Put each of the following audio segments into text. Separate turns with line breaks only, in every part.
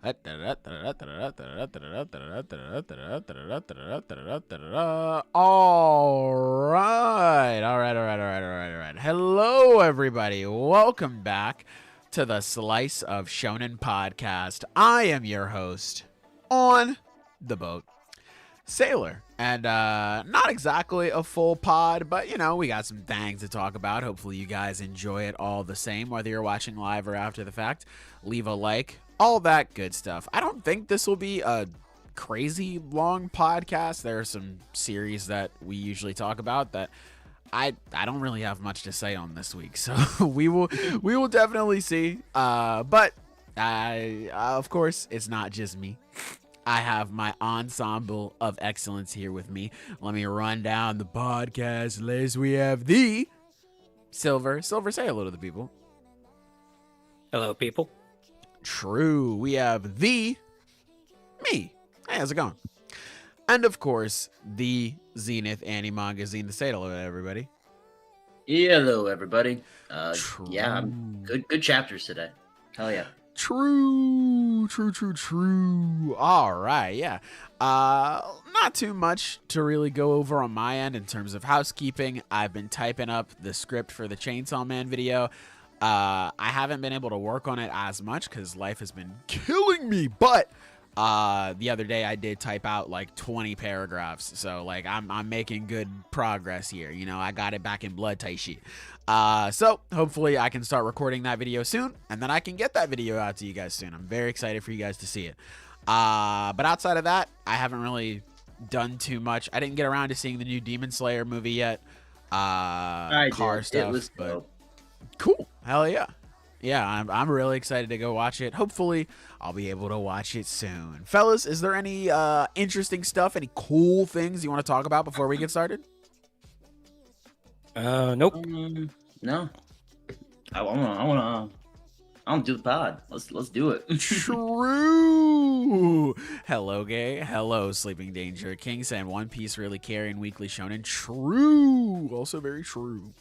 All right. Hello, everybody. Welcome back to the Slice of Shonen Podcast. I am your host on the boat, Sailor. And not exactly a full pod, but, we got some things to talk about. Hopefully you guys enjoy it all the same, whether you're watching live or after the fact. Leave a like, all that good stuff. I don't think this will be a crazy long podcast. There are some series that we usually talk about that I don't really have much to say on this week, so we will definitely see. But of course, it's not just me. I have my Ensemble of Excellence here with me. Let me run down the podcast list. We have the Silver. Silver, say hello to the people.
Hello, people.
True. We have the me. Hey, how's it going? And of course, the Zenith Anime Magazine. Say hello to everybody.
Hello, everybody.
True.
Yeah, I'm good chapters today. Hell yeah.
True. All right, yeah. Not too much to really go over on my end in terms of housekeeping. I've been typing up the script for the Chainsaw Man video. I haven't been able to work on it as much because life has been killing me, but the other day I did type out like 20 paragraphs, so like I'm making good progress here. I got it back in blood type shit. So hopefully I can start recording that video soon, and then I can get that video out to you guys soon. I'm very excited for you guys to see it. But outside of that, I haven't really done too much. I didn't get around to seeing the new Demon Slayer movie yet. Car stuff,
it was
but
dope.
Cool. Hell yeah. Yeah, I'm really excited to go watch it. Hopefully, I'll be able to watch it soon. Fellas, is there any interesting stuff, any cool things you want to talk about before we get started?
Nope.
No. I want to do the pod. Let's do it.
True. Hello, gay. Hello, Sleeping Danger. King saying One Piece really carrying Weekly Shonen. True. Also very true.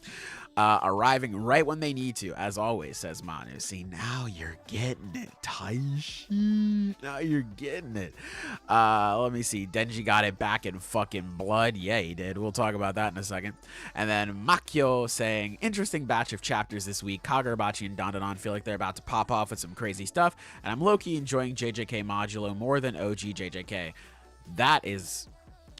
Arriving right when they need to, as always, says Manu. See, now you're getting it, Taishi. Now you're getting it. Let me see. Denji got it back in fucking blood. Yeah, he did. We'll talk about that in a second. And then Makyo saying, interesting batch of chapters this week. Kagurabachi and Dandadan feel like they're about to pop off with some crazy stuff. And I'm low-key enjoying JJK Modulo more than OG JJK. That is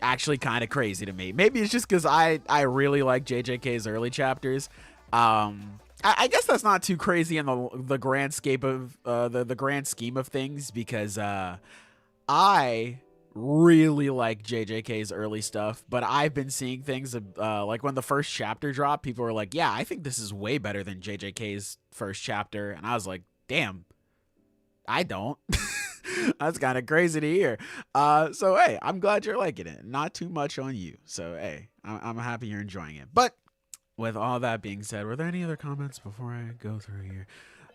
actually kind of crazy to me. Maybe it's just because I really like JJK's early chapters. I guess that's not too crazy in the grand scape of the grand scheme of things, because I really like JJK's early stuff, but I've been seeing things like when the first chapter dropped, people were like, yeah, I think this is way better than JJK's first chapter, and I was like, damn, I don't. That's kind of crazy to hear. So, hey, I'm glad you're liking it. Not too much on you. So, hey, I'm happy you're enjoying it. But with all that being said, were there any other comments before I go through here?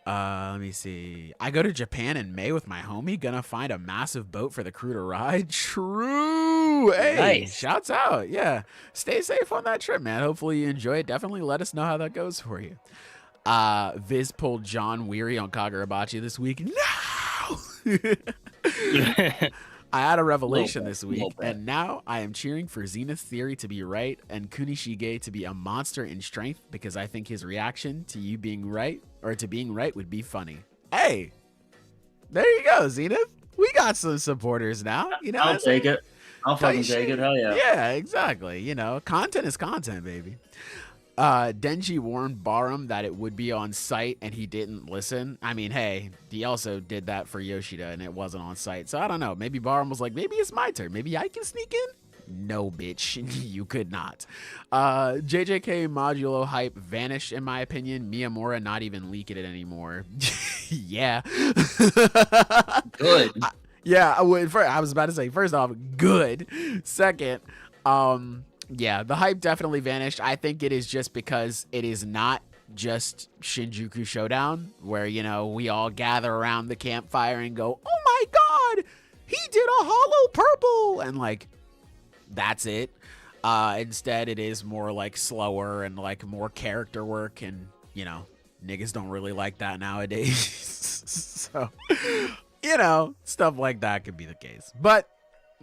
Let me see. I go to Japan in May with my homie. Gonna find a massive boat for the crew to ride. True. Hey,
Nice.
Shouts out. Yeah. Stay safe on that trip, man. Hopefully you enjoy it. Definitely let us know how that goes for you. Viz pulled John Weary on Kagurabachi this week. No! I had a revelation this week, and now I am cheering for Zenith's theory to be right and Kunishige to be a monster in strength, because I think his reaction to you being right, or to being right, would be funny. Hey, there you go, Zenith. We got some supporters now.
I'll take it. I'll fucking take it. Hell yeah.
Yeah, exactly. Content is content, baby. Denji warned Barem that it would be on site, and he didn't listen. I mean, hey, he also did that for Yoshida, and it wasn't on site. So I don't know. Maybe Barem was like, maybe it's my turn. Maybe I can sneak in. No, bitch, you could not. JJK Modulo hype vanished, in my opinion. Miyamura not even leaking it anymore. Yeah.
Good.
Yeah, I was about to say, first off, good. Second, yeah, the hype definitely vanished. I think it is just because it is not just Shinjuku Showdown, where, we all gather around the campfire and go, oh my god, he did a hollow purple, and like, that's it. Instead, it is more like slower and like more character work, and niggas don't really like that nowadays. So You know, stuff like that could be the case. But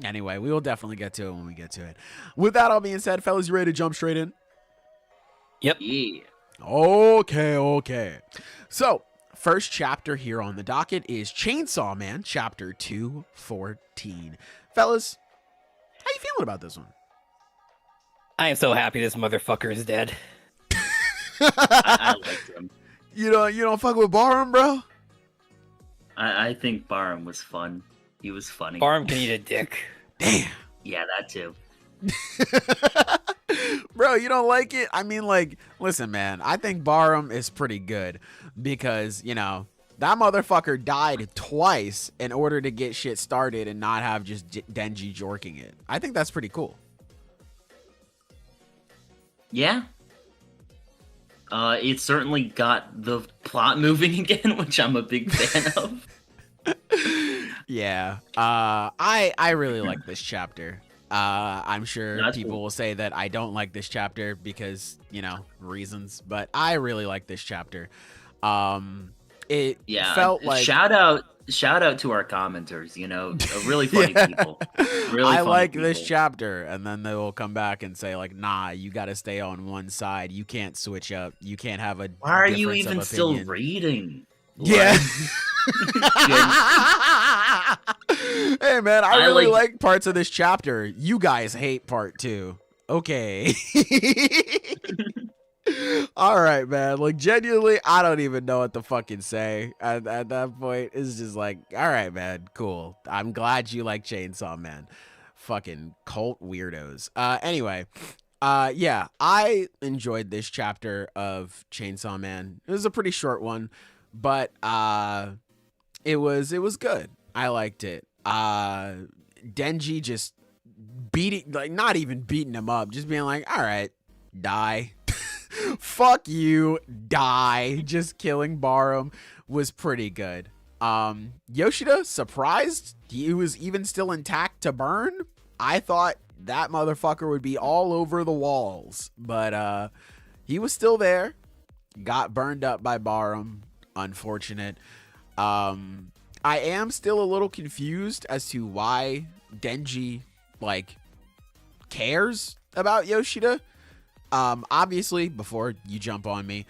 anyway, we will definitely get to it when we get to it. With that all being said, fellas, you ready to jump straight in?
Yep.
Yeah.
Okay. So, first chapter here on the docket is Chainsaw Man, chapter 214. Fellas, how you feeling about this one?
I am so happy this motherfucker is dead.
I liked him.
You don't fuck with Barem, bro?
I think Barem was fun. He was funny.
Barem can eat a dick.
Damn.
Yeah, that too.
Bro, you don't like it? I mean, like, listen, man, I think Barem is pretty good because, you know, that motherfucker died twice in order to get shit started and not have just Denji jorking it. I think that's pretty cool.
Yeah. It certainly got the plot moving again, which I'm a big fan of.
Yeah. I really like this chapter. I'm sure
That's
people
cool.
will say that I don't like this chapter because, you know, reasons, but I really like this chapter. It felt like
shout out to our commenters, you know, really funny people. Really
I
funny
like
people.
this chapter, and then they will come back and say like, nah, you got to stay on one side. You can't switch up. You can't have a
Why are you
difference of
even still
opinion."
reading?
Yeah. Hey man, I really like parts of this chapter. You guys hate part 2. Okay. All right, man. Like, genuinely, I don't even know what to fucking say at that point. It's just like, all right, man, cool. I'm glad you like Chainsaw Man. Fucking cult weirdos. Anyway, yeah, I enjoyed this chapter of Chainsaw Man. It was a pretty short one, but it was good. I liked it. Denji just beating, like, not even beating him up, just being like, all right, die. Fuck you, die. Just killing Barem was pretty good. Yoshida, surprised he was even still intact to burn. I thought that motherfucker would be all over the walls, but he was still there. Got burned up by Barem. Unfortunate. I am still a little confused as to why Denji, like, cares about Yoshida. Obviously, before you jump on me,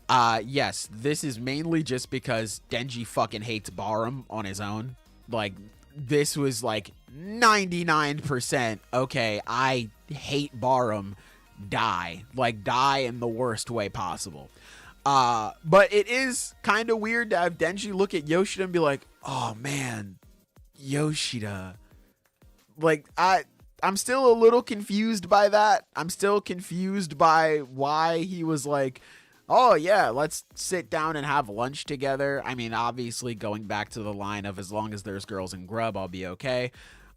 yes, this is mainly just because Denji fucking hates Barem on his own. Like, this was like 99%, okay, I hate Barem, die. Like, die in the worst way possible. But it is kind of weird to have Denji look at Yoshida and be like, oh man, Yoshida. Like, I'm still a little confused by that. I'm still confused by why he was like, oh yeah, let's sit down and have lunch together. I mean, obviously going back to the line of as long as there's girls and grub, I'll be okay.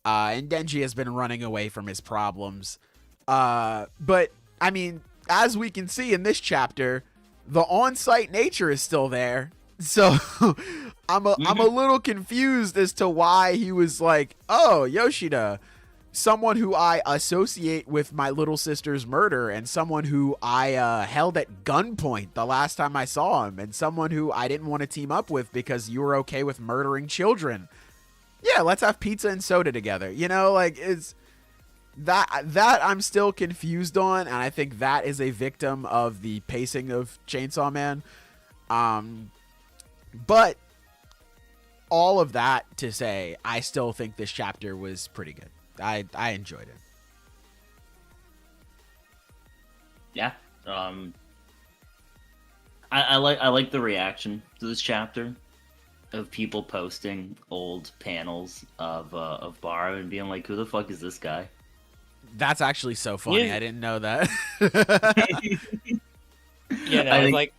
And Denji has been running away from his problems. But I mean, as we can see in this chapter, the on-site nature is still there. So I'm a little confused as to why he was like, oh, Yoshida, someone who I associate with my little sister's murder, and someone who I held at gunpoint the last time I saw him, and someone who I didn't want to team up with because you were okay with murdering children. Yeah, let's have pizza and soda together. You know, like, it's that I'm still confused on, and I think that is a victim of the pacing of Chainsaw Man. But all of that to say, I still think this chapter was pretty good. I enjoyed it.
Yeah. I like the reaction to this chapter of people posting old panels of Barem and being like, who the fuck is this guy?
That's actually so funny.
Yeah.
I didn't know that.
Yeah, no, I was like,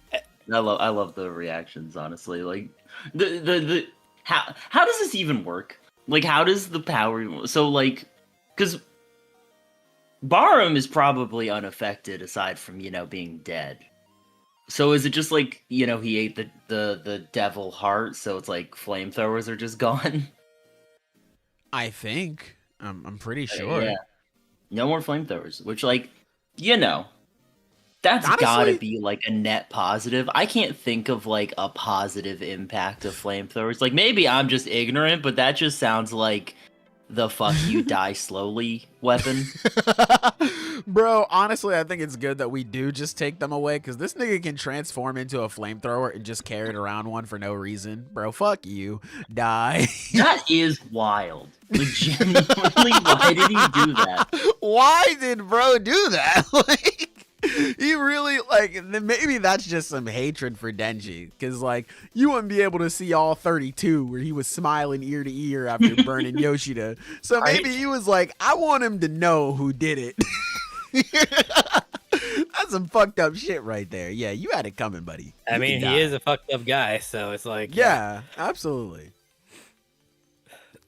I love the reactions, honestly. Like the how does this even work? Like, how does the power... So, like, because Barem is probably unaffected aside from, you know, being dead. So is it just like, you know, he ate the devil heart, so it's like flamethrowers are just gone?
I think. I'm pretty sure.
Yeah. No more flamethrowers, which, like, you know, That's
Honestly,
gotta be like a net positive. I can't think of like a positive impact of flamethrowers. Like maybe I'm just ignorant, but that just sounds like the fuck you die slowly weapon.
bro, honestly, I think it's good that we do just take them away because this nigga can transform into a flamethrower and just carry it around one for no reason. Bro, fuck you. Die.
That is wild. Like, genuinely, why did he do that?
Why did bro do that? Like, he really, like, maybe that's just some hatred for Denji. Because, like, you wouldn't be able to see all 32 where he was smiling ear to ear after burning Yoshida. So maybe he was like, I want him to know who did it. That's some fucked up shit right there. Yeah, you had it coming, buddy.
I mean, he is a fucked up guy, so it's like...
Yeah, absolutely.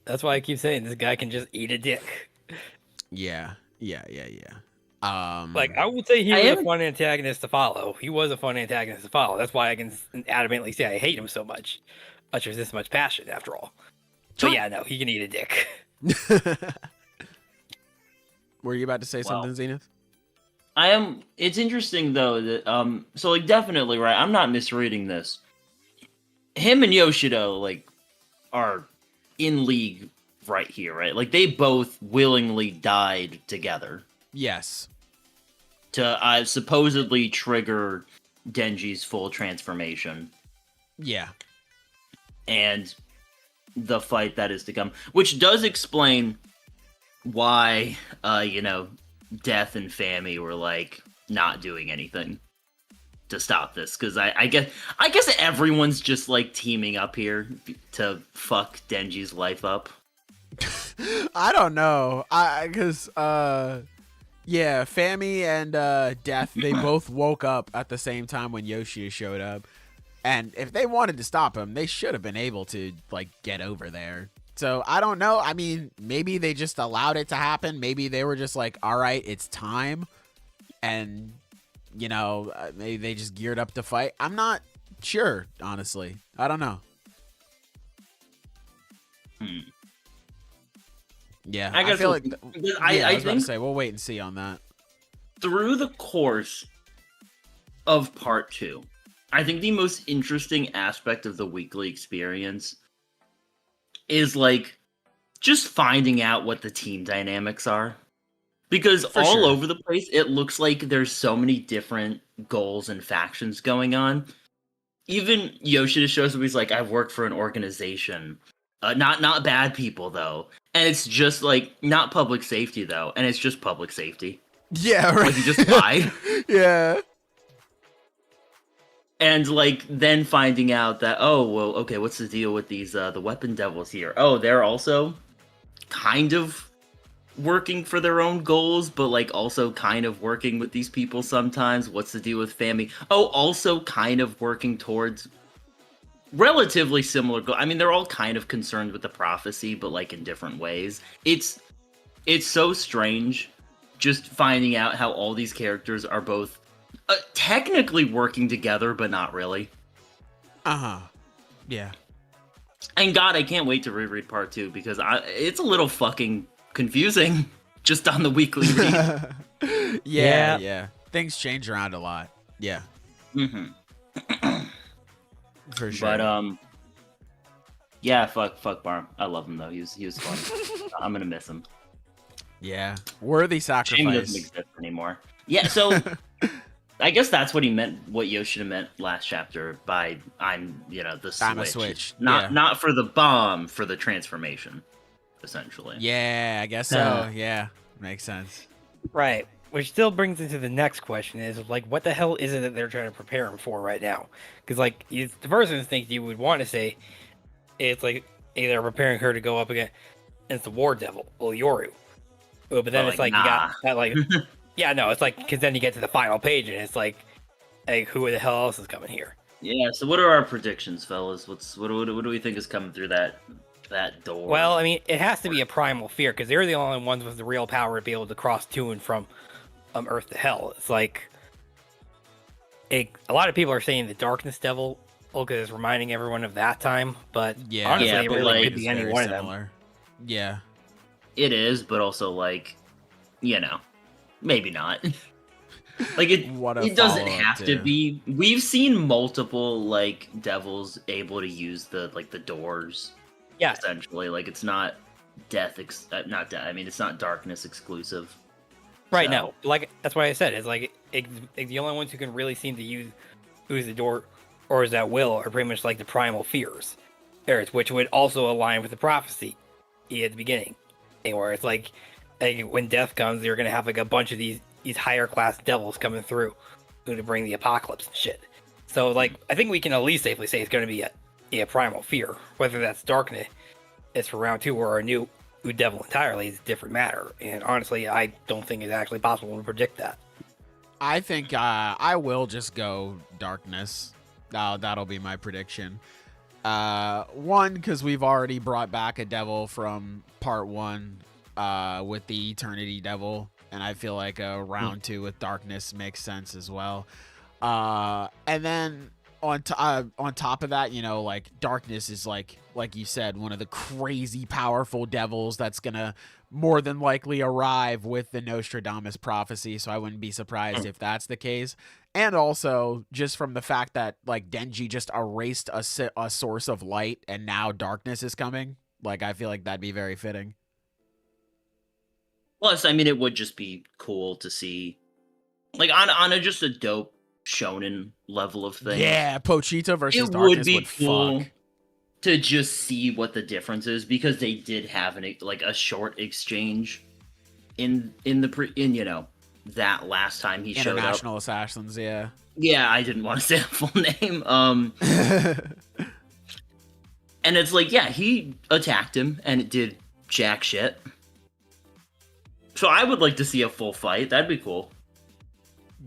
That's why I keep saying this guy can just eat a dick.
Yeah.
Like, I would say he was a fun antagonist to follow. He was a fun antagonist to follow. That's why I can adamantly say I hate him so much. But there's this much passion, after all. But yeah, no, he can eat a dick.
Were you about to say something, Zenith?
I am. It's interesting though that so like definitely right. I'm not misreading this. Him and Yoshida like are in league right here, right? Like they both willingly died together.
Yes.
To supposedly trigger Denji's full transformation.
Yeah.
And the fight that is to come, which does explain why Death and Fami were like not doing anything to stop this, because I guess everyone's just like teaming up here to fuck Denji's life up.
I don't know. Because yeah, Fami and Death, they both woke up at the same time when Yoshida showed up. And if they wanted to stop him, they should have been able to like get over there. So I don't know. I mean, maybe they just allowed it to happen. Maybe they were just like, all right, it's time. And, maybe they just geared up to fight. I'm not sure, honestly. I don't know. Yeah, I feel like I was about to say we'll wait and see on that.
Through the course of part 2, I think the most interesting aspect of the weekly experience is like just finding out what the team dynamics are. Because all over the place, it looks like there's so many different goals and factions going on. Even Yoshida shows up, he's like, I've worked for an organization. Not bad people, though. And it's just like, not public safety, though. And it's just public safety.
Yeah, right.
Like, he just lied.
Yeah.
And, like, then finding out that, oh, well, okay, what's the deal with these, the weapon devils here? Oh, they're also kind of working for their own goals, but, like, also kind of working with these people sometimes. What's the deal with Fami? Oh, also kind of working towards relatively similar goals. I mean, they're all kind of concerned with the prophecy, but, like, in different ways. It's so strange just finding out how all these characters are both technically working together, but not really.
Yeah.
And God, I can't wait to reread part 2 because it's a little fucking confusing just on the weekly read.
Yeah. Things change around a lot. Yeah. For sure.
But yeah, fuck Barem. I love him though. He was fun. I'm gonna miss him.
Yeah. Worthy sacrifice.
Shame he doesn't exist anymore. Yeah, so I guess that's what he meant, what Yoshida meant last chapter by the switch.
I'm a switch.
Not for the bomb, for the transformation, essentially.
Yeah, I guess so. Yeah. Makes sense.
Right. Which still brings into the next question is, like, what the hell is it that they're trying to prepare him for right now? Because, like, the first instinct you would want to say, it's like, either preparing her to go up against the War Devil, or Yoru. But then it's like, you got that, like... Yeah, no, it's like, because then you get to the final page, and it's like, who the hell else is coming here?
Yeah, so what are our predictions, fellas? What do we think is coming through that door?
Well, I mean, it has to be a primal fear, because they're the only ones with the real power to be able to cross to and from Earth to Hell. It's like, a lot of people are saying the Darkness Devil, because it's reminding everyone of that time, but honestly, it really could be any one of them.
Yeah.
It is, but also, like, maybe not. Like
What a
it doesn't
follow-up,
have to
too.
be. We've seen multiple like devils able to use the doors.
Yeah.
Essentially, like it's not not death. I mean, it's not darkness exclusive.
Right
So-
now, like that's why I said it's like the only ones who can really seem to use the door or is at will are pretty much like the primal fears, which would also align with the prophecy at the beginning, where it's like when death comes, you're gonna have like a bunch of these higher class devils coming through to bring the apocalypse and shit. So like I think we can at least safely say it's gonna be a primal fear, whether that's darkness is for round 2 or a new devil entirely is a different matter. And honestly, I don't think it's actually possible to predict that.
I think I will just go darkness. That'll be my prediction. One, because we've already brought back a devil from part 1 with the Eternity Devil, and I feel like a round 2 with darkness makes sense as well. And then on top of that, like darkness is like you said, one of the crazy powerful devils that's gonna more than likely arrive with the Nostradamus prophecy. So I wouldn't be surprised if that's the case. And also just from the fact that like Denji just erased a source of light and now darkness is coming. Like I feel like that'd be very fitting.
Plus, I mean, it would just be cool to see, like on a just a dope shonen level of thing.
Yeah, Pochita versus
It
darkness
would be cool
fuck.
to just see what the difference is, because they did have a short exchange in that last time he showed up.
International Assassins, yeah.
Yeah, I didn't want to say the full name. And it's like, yeah, he attacked him and it did jack shit. So I would like to see a full fight. That'd be cool.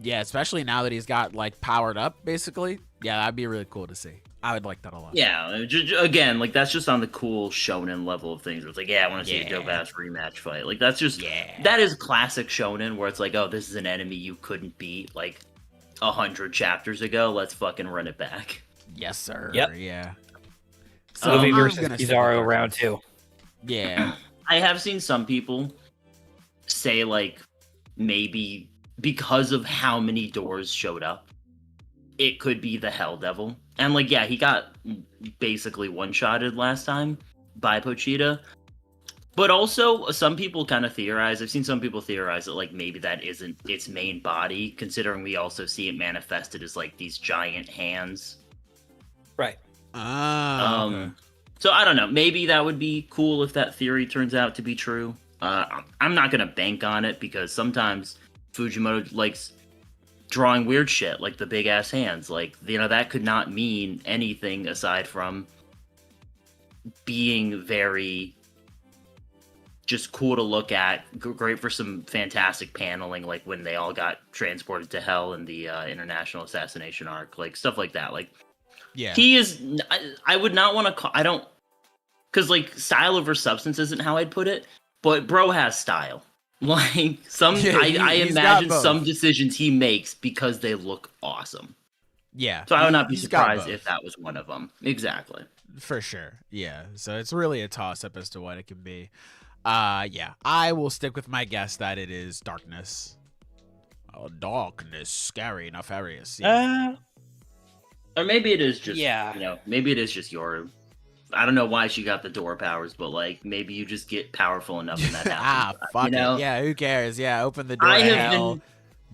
Yeah, especially now that he's got like powered up, basically. Yeah, that'd be really cool to see. I would like that a lot.
Yeah, again, like that's just on the cool shonen level of things. Where it's like, yeah, I want to see a dope ass rematch fight. Like that's just that is classic shonen where it's like, oh, this is an enemy you couldn't beat like 100 chapters ago. Let's fucking run it back.
Yes, sir.
Yep.
Yeah.
So Luffy
I'm
versus
gonna stick
Kizaru
with
round 2.
Yeah.
I have seen some people say like maybe because of how many doors showed up, it could be the Hell Devil. And like, yeah, he got basically one-shotted last time by Pochita. But also, some people kind of theorize, I've seen some people theorize that like maybe that isn't its main body, considering we also see it manifested as like these giant hands.
Right.
Okay.
So I don't know. Maybe that would be cool if that theory turns out to be true. I'm not gonna bank on it because sometimes Fujimoto likes drawing weird shit like the big ass hands. Like, that could not mean anything aside from being very just cool to look at, great for some fantastic paneling, like when they all got transported to hell in the International Assassination arc, like stuff like that. Like,
Yeah.
he is. I would not want to call. I don't, because like style over substance isn't how I'd put it. But bro has style. Like some,
Yeah,
I
he's
imagine
got both.
some decisions he makes because they look awesome.
Yeah.
So I would not be
He's got
surprised
both.
if that was one of them. Exactly.
For sure. Yeah. So it's really a toss up as to what it can be. Yeah. I will stick with my guess that it is darkness. Oh, darkness, scary, nefarious. Yeah.
Or maybe it is just,
Yeah.
Maybe it is just your. I don't know why she got the door powers, but like maybe you just get powerful enough and that happens.
Fuck
you know?
it. Yeah, who cares? Yeah, open the door
I
to
have
hell,
been-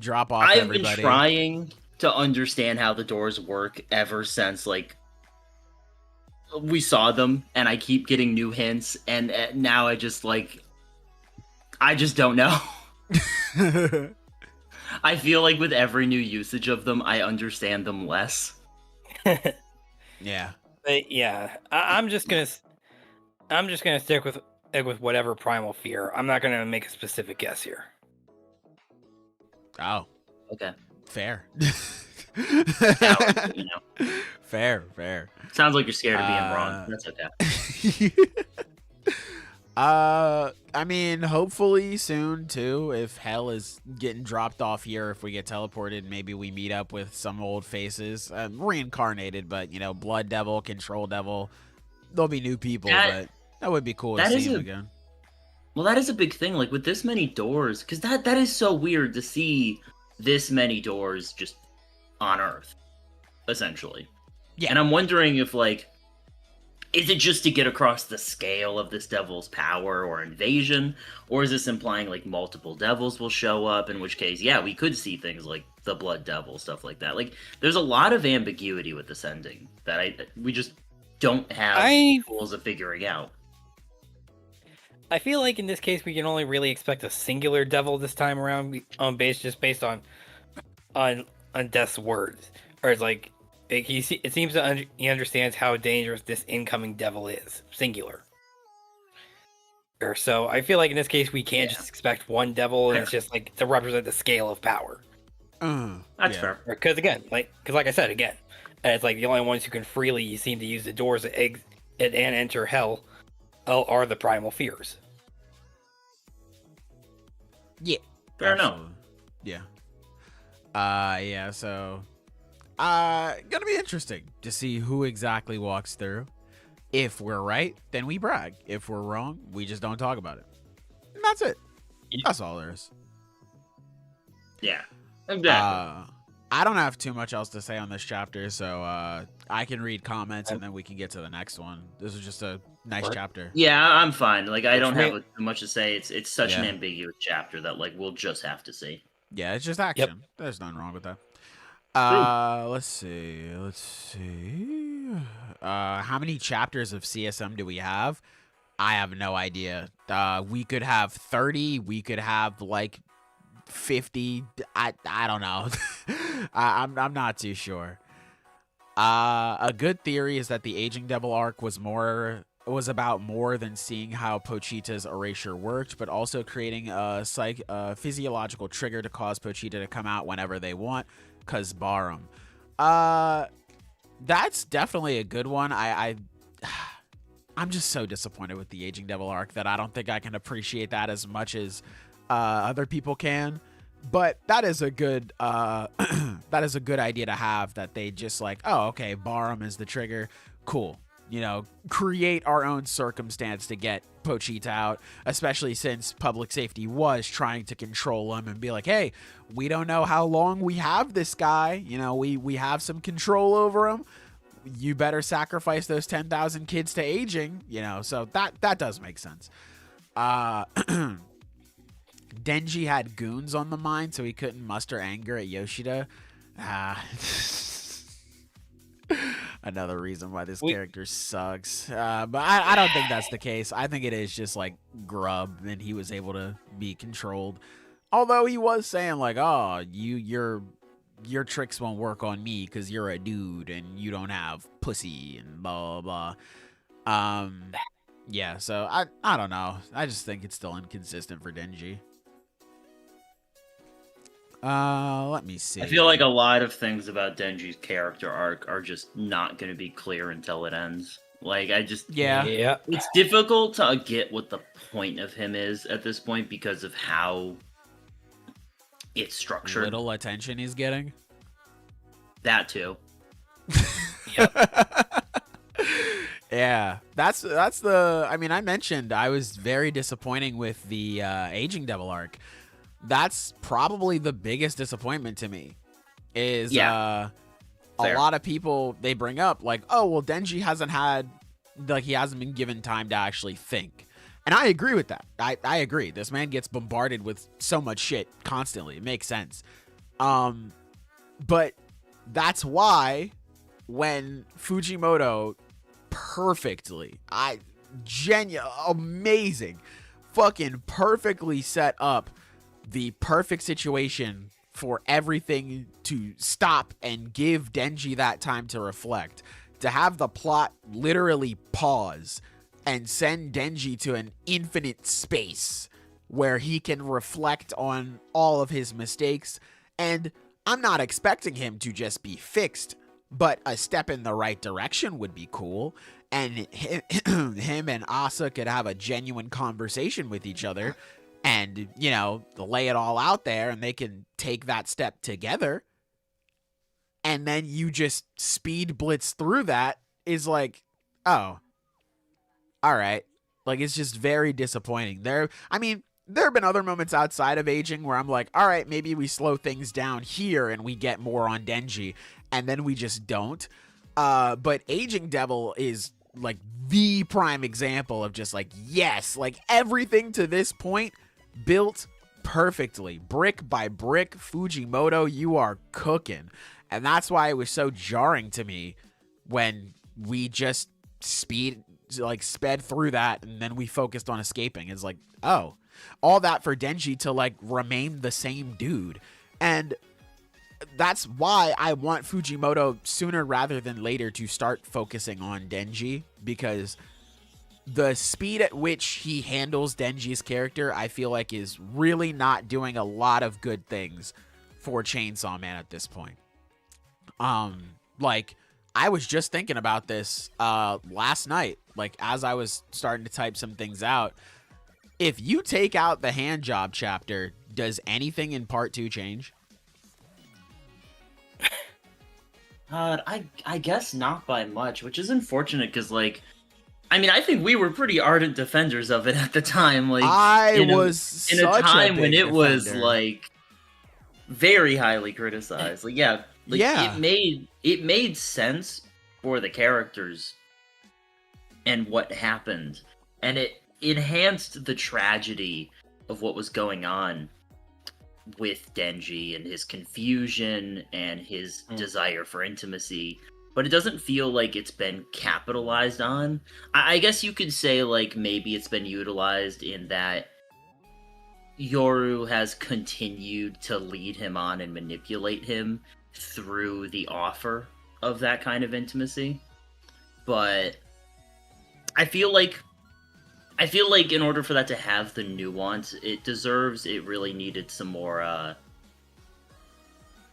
drop off
I've
everybody.
been trying to understand how the doors work ever since like we saw them, and I keep getting new hints, and now I just don't know. I feel like with every new usage of them, I understand them less.
Yeah.
But yeah, I'm just gonna stick with whatever primal fear. I'm not gonna make a specific guess here.
Oh,
Okay.
fair.
Now,
Fair.
sounds like you're scared of being wrong. That's okay.
I mean, hopefully soon too. If hell is getting dropped off here, if we get teleported, maybe we meet up with some old faces, reincarnated, but Blood Devil, Control Devil. There'll be new people, but that would be cool to see them again.
Well, that is a big thing. Like with this many doors, because that is so weird to see this many doors just on Earth, essentially.
Yeah.
And I'm wondering if, like, is it just to get across the scale of this devil's power or invasion? Or is this implying, like, multiple devils will show up? In which case, yeah, we could see things like the Blood Devil, stuff like that. Like, there's a lot of ambiguity with this ending that we just don't have tools of figuring out.
I feel like in this case, we can only really expect a singular devil this time around, based on Death's words. Or it's like, it seems that he understands how dangerous this incoming devil is, singular. Or so I feel like in this case we can't just expect one devil, and it's just like to represent the scale of power.
That's fair.
Because like I said again, it's like the only ones who can freely seem to use the doors that exit and enter hell are the primal fears.
Yeah,
fair enough.
Yeah. Yeah. So. Gonna be interesting to see who exactly walks through. If we're right, then we brag. If we're wrong, we just don't talk about it. And that's it. That's all there is.
Yeah, exactly.
I don't have too much else to say on this chapter, so I can read comments and then we can get to the next one. This is just a nice chapter.
Yeah, I'm fine. Like, I don't have too much to say. It's such an ambiguous chapter that, like, we'll just have to see.
Yeah, it's just action. Yep. There's nothing wrong with that. Let's see. How many chapters of CSM do we have? I have no idea. We could have 30. We could have like 50. I don't know. I'm not too sure. A good theory is that the Aging Devil arc was about more than seeing how Pochita's erasure worked, but also creating a physiological trigger to cause Pochita to come out whenever they want. Cause Barem. That's definitely a good one. I'm just so disappointed with the Aging Devil arc that I don't think I can appreciate that as much as other people can. But that is a good idea to have, that they just like, oh, okay, Barem is the trigger. Cool. You know, create our own circumstance to get Pochita out, especially since public safety was trying to control him and be like, hey, we don't know how long we have this guy. You know, we have some control over him. You better sacrifice those 10,000 kids to aging, you know, so that does make sense. Denji had goons on the mind, so he couldn't muster anger at Yoshida. Another reason why this character sucks. But I don't think that's the case. I think it is just like grub, and he was able to be controlled. Although he was saying like, oh, your tricks won't work on me because you're a dude and you don't have pussy and blah blah blah. Yeah, so I don't know. I just think it's still inconsistent for Denji. Let me see.
I feel like a lot of things about Denji's character arc are just not going to be clear until it ends. Like, yeah, it's difficult to get what the point of him is at this point because of how it's structured.
Little attention he's getting.
That too.
Yeah, that's the. I mean, I mentioned I was very disappointing with the Aging Devil arc. That's probably the biggest disappointment to me. Is a lot of people, they bring up like, oh well, Denji hasn't been given time to actually think. And I agree with that. I agree. This man gets bombarded with so much shit constantly. It makes sense. But that's why when Fujimoto perfectly, amazing, fucking perfectly set up the perfect situation for everything to stop and give Denji that time to reflect, to have the plot literally pause and send Denji to an infinite space where he can reflect on all of his mistakes. And I'm not expecting him to just be fixed, but a step in the right direction would be cool. And him and Asa could have a genuine conversation with each other and, you know, lay it all out there, and they can take that step together. And then you just speed blitz through that is like, oh, all right. Like, it's just very disappointing. I mean, there have been other moments outside of aging where I'm like, all right, maybe we slow things down here and we get more on Denji, and then we just don't. But Aging Devil is like the prime example of just like, yes, like everything to this point built perfectly, brick by brick. Fujimoto, you are cooking. And that's why it was so jarring to me when we just sped through that and then we focused on escaping. It's like, oh, all that for Denji to like remain the same dude. And that's why I want Fujimoto sooner rather than later to start focusing on Denji, because the speed at which he handles Denji's character, I feel like, is really not doing a lot of good things for Chainsaw Man at this point. Like, I was just thinking about this last night, like as I was starting to type some things out. If you take out the hand job chapter, does anything in part 2 change?
I guess not by much, which is unfortunate because, like, I mean, I think we were pretty ardent defenders of it at the time. Like, in a time when it was like very highly criticized. Like, yeah, like,
yeah,
it made sense for the characters and what happened, and it enhanced the tragedy of what was going on with Denji and his confusion and his desire for intimacy, but it doesn't feel like it's been capitalized on. I guess you could say, like, maybe it's been utilized in that Yoru has continued to lead him on and manipulate him through the offer of that kind of intimacy. But I feel like in order for that to have the nuance it really needed some more,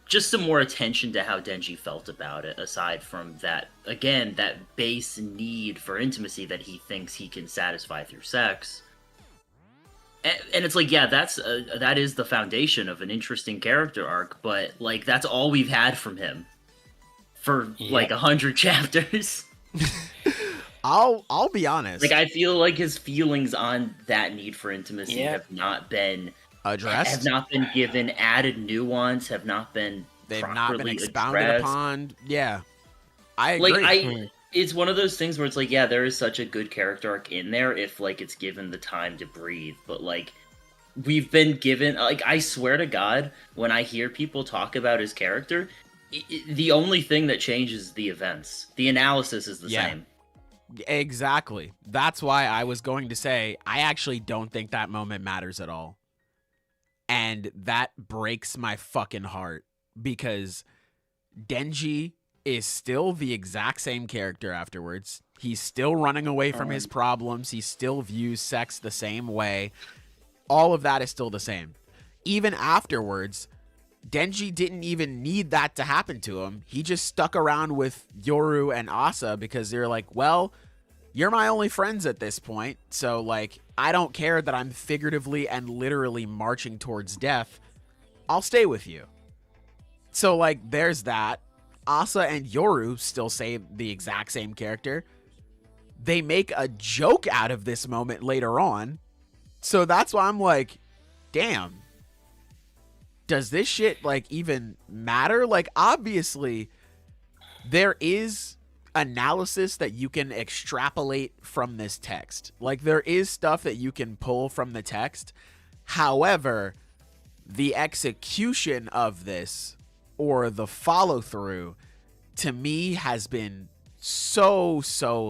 just some more attention to how Denji felt about it, aside from that, again, that base need for intimacy that he thinks he can satisfy through sex. And it's like, yeah, that is the foundation of an interesting character arc, but, like, that's all we've had from him for, like, 100 chapters.
I'll be honest.
Like, I feel like his feelings on that need for intimacy have not been
addressed,
have not been given added nuance, have not been
expounded
addressed
upon. Yeah, I agree.
Like, it's one of those things where it's like, yeah, there is such a good character arc in there if, like, it's given the time to breathe. But, like, we've been given, like, I swear to God, when I hear people talk about his character, the only thing that changes is the events. The analysis is the same.
Exactly. That's why I was going to say I actually don't think that moment matters at all. And that breaks my fucking heart, because Denji is still the exact same character afterwards. He's still running away from his problems. He still views sex the same way. All of that is still the same. Even afterwards, Denji didn't even need that to happen to him. He just stuck around with Yoru and Asa because they're like, well, you're my only friends at this point. So, like, I don't care that I'm figuratively and literally marching towards death. I'll stay with you. So, like, there's that. Asa and Yoru still say the exact same character. They make a joke out of this moment later on. So that's why I'm like, damn. Does this shit, like, even matter? Like, obviously, there is analysis that you can extrapolate from this text. Like, there is stuff that you can pull from the text. However, the execution of this, or the follow-through, to me has been so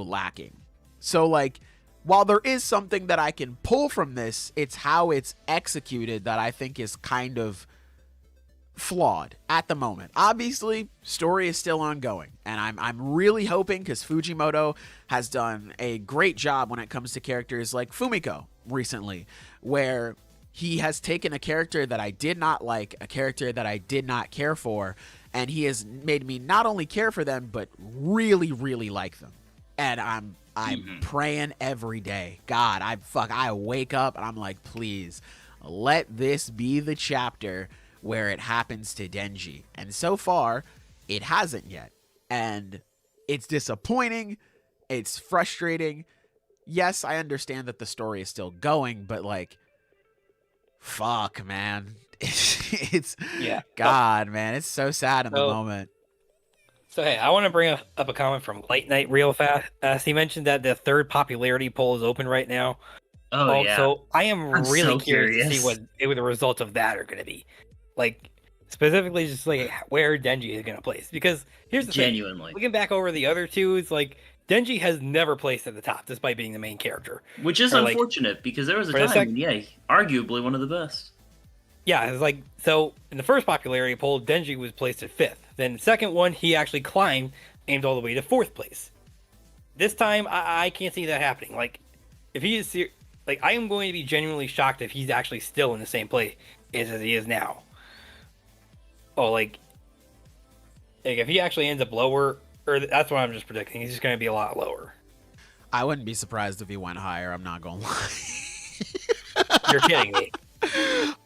lacking. So, like, while there is something that I can pull from this, it's how it's executed that I think is kind of flawed at the moment. Obviously, story is still ongoing, and I'm really hoping, because Fujimoto has done a great job when it comes to characters like Fumiko recently, where he has taken a character that I did not like, a character that I did not care for, and he has made me not only care for them, but really like them. And I'm praying every day. God, I wake up and I'm like, please, let this be the chapter where it happens to Denji. And so far, it hasn't yet. And it's disappointing. It's frustrating. Yes, I understand that the story is still going, but, like, fuck, man. It's
Yeah.
God, man. It's so sad in the
So-
moment.
So hey, I want to bring up a comment from Late Night real fast. He mentioned that the third popularity poll is open right now.
Oh yeah.
So I am
I'm
really
so
curious to see
curious.
what the results of that are going to be. Like specifically, just like where Denji is going to place. Because here's the thing:
Genuinely.
looking back over the other two, it's like Denji has never placed at the top, despite being the main character.
Which is
Or, like,
unfortunate because there was a
for the
time when, yeah, arguably one of the best.
Yeah, it's like so. In the first popularity poll, Denji was placed at 5th. Then the second one, he actually climbed, aimed all the way to 4th place. This time, I can't see that happening. Like, if he is like, I am going to be genuinely shocked if he's actually still in the same place as he is now. Oh, like if he actually ends up lower, or that's what I'm just predicting. He's just going to be a lot lower.
I wouldn't be surprised if he went higher. I'm not gonna lie.
You're kidding me.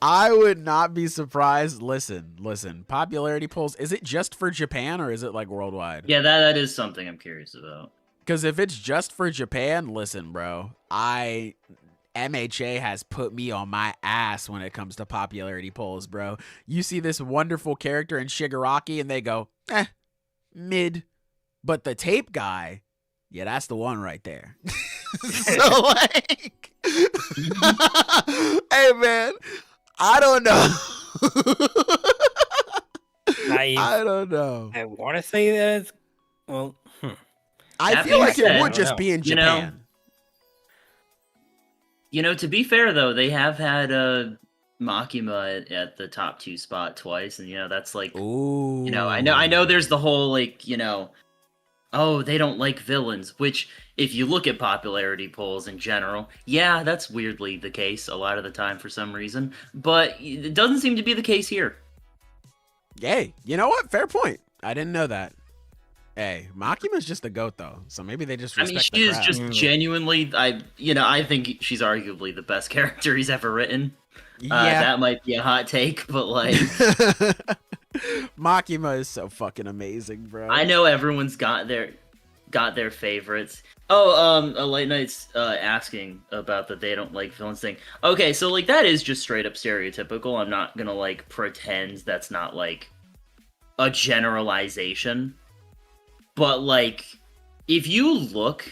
I would not be surprised. Listen. Popularity polls, is it just for Japan or is it like worldwide?
Yeah, that is something I'm curious about.
Because if it's just for Japan, listen, bro. MHA has put me on my ass when it comes to popularity polls, bro. You see this wonderful character in Shigaraki and they go, mid. But the tape guy, yeah, that's the one right there. So, like, hey, man, I don't know. I don't know.
I want to say that it's, well,
I
That
feel
being
like
said,
it would just
I don't
be in
You know,
Japan.
You know, to be fair though, they have had Makima at the top 2 spot twice, and that's like,
Ooh.
I know there's the whole like, oh, they don't like villains, which if you look at popularity polls in general, yeah, that's weirdly the case a lot of the time for some reason, but it doesn't seem to be the case here.
Yay. You know what? Fair point. I didn't know that. Hey, Makima's just a goat though, so maybe they just respect
she
the
is
crowd.
just genuinely, I think she's arguably the best character he's ever written.
Yeah.
That might be a hot take, but like,
Makima is so fucking amazing, bro.
I know everyone's got their favorites. Oh, a late night's asking about that they don't like villains thing. Okay, so like that is just straight up stereotypical. I'm not gonna like pretend that's not like a generalization. But like, if you look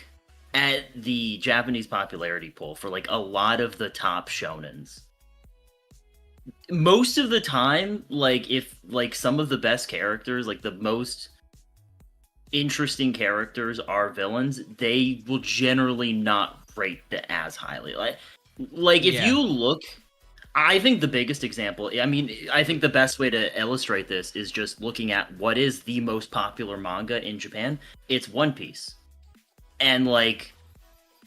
at the Japanese popularity poll for like a lot of the top shonens, most of the time, like if like some of the best characters, like the most interesting characters are villains, they will generally not rate that as highly. Like if you look, I think the biggest example, I think the best way to illustrate this is just looking at what is the most popular manga in Japan. It's One Piece. And like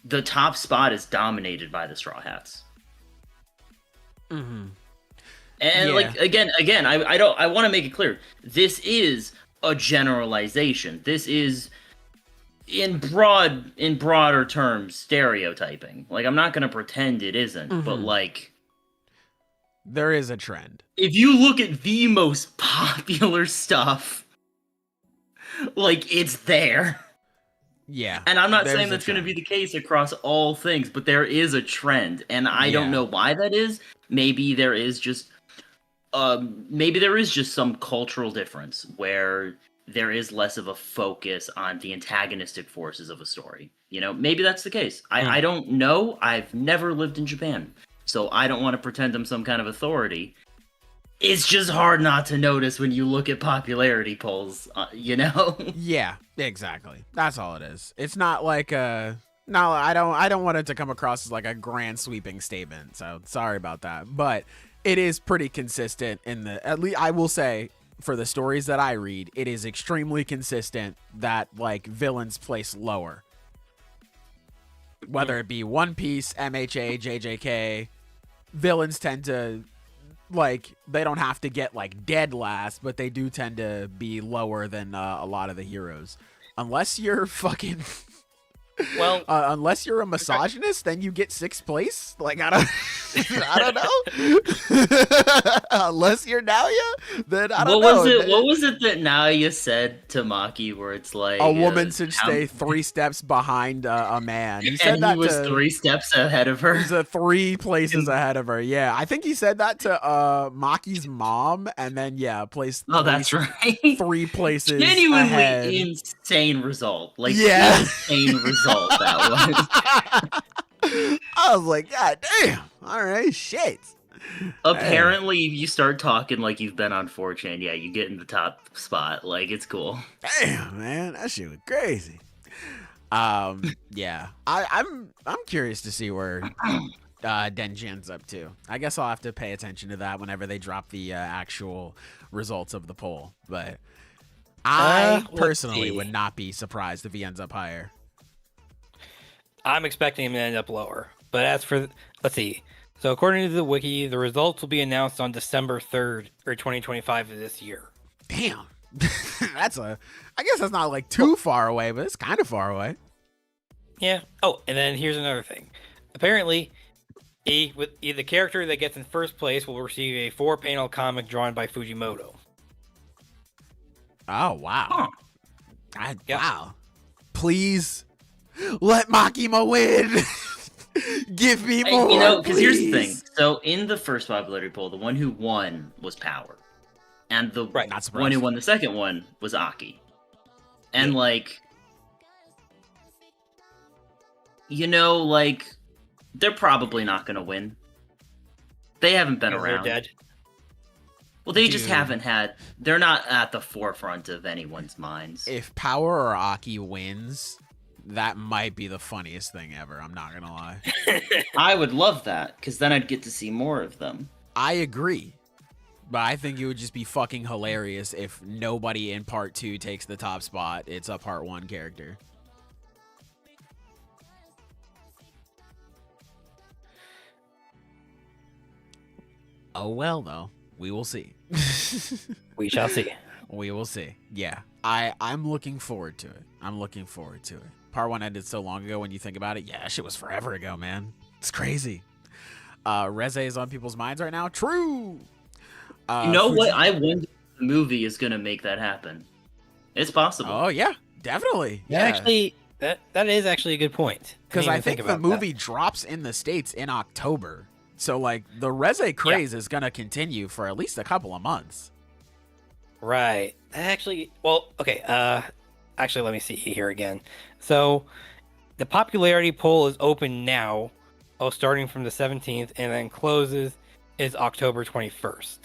the top spot is dominated by the Straw Hats.
Mm-hmm.
And like again, I want to make it clear. This is a generalization. This is in broader terms stereotyping. Like I'm not going to pretend it isn't, but like
there is a trend.
if you look at the most popular stuff, like it's there.
Yeah.
And I'm not
there's
saying
a
that's going to
trend.
be the case across all things, but there is a trend, and I don't know why that is. Maybe there is just some cultural difference where there is less of a focus on the antagonistic forces of a story. Maybe that's the case. I don't know. I've never lived in Japan, so I don't want to pretend I'm some kind of authority. It's just hard not to notice when you look at popularity polls,
Yeah, exactly. That's all it is. It's not like no, I don't want it to come across as like a grand sweeping statement. So sorry about that, but it is pretty consistent at least I will say for the stories that I read, it is extremely consistent that like villains place lower. Whether it be One Piece, MHA, JJK, villains tend to like they don't have to get like dead last, but they do tend to be lower than a lot of the heroes. Unless you're fucking
Well,
unless you're a misogynist, then you get sixth place. Like, I don't know. Unless you're Naoya, then I don't know.
What was it that Naoya said to Maki, where it's like
a woman should stay 3 steps behind a man? He said
and
that
he was 3 steps ahead of her.
He's 3 places ahead of her. Yeah, I think he said that to Maki's mom, and then placed.
Oh, that's right.
3 places
Genuinely
ahead.
Insane result. Like, insane result that was.
I was like, God damn. All right, shit.
Apparently, if you start talking like you've been on 4chan, you get in the top spot. Like, it's cool.
Damn, man, that shit was crazy. Yeah, I'm curious to see where Denji ends up too. I guess I'll have to pay attention to that whenever they drop the actual results of the poll. But I personally would not be surprised if he ends up higher.
I'm expecting him to end up lower. But as for, let's see. So according to the wiki, the results will be announced on December 3rd or 2025 of this year.
Damn. I guess that's not like too far away, but it's kind of far away.
Yeah. Oh, and then here's another thing. Apparently, the character that gets in first place will receive a 4-panel comic drawn by Fujimoto.
Oh, wow.
Huh.
Wow. Please let Makima win. Give me more.
Because here's the thing. So in the first popularity poll, the one who won was Power. And the one who won the second one was Aki. And they're probably not going to win. They haven't been around.
They're dead.
Well, they just haven't they're not at the forefront of anyone's minds.
If Power or Aki wins, that might be the funniest thing ever. I'm not going to lie.
I would love that, because then I'd get to see more of them.
I agree. But I think it would just be fucking hilarious if nobody in part 2 takes the top spot. It's a part 1 character. Oh well, though. We will see.
We shall see.
We will see. Yeah. I'm looking forward to it. Part 1 ended so long ago when you think about it. Yeah, shit was forever ago, man. It's crazy. Reze is on people's minds right now. True.
You know what? I wonder if the movie is going to make that happen. It's possible.
Oh, yeah. Definitely. Yeah.
Actually, that is actually a good point.
Because I think the movie drops in the States in October. So, the Reze craze is going to continue for at least a couple of months.
Right. Actually, okay. Actually, let me see here again. So, the popularity poll is open now, starting from the 17th, and then closes is October 21st.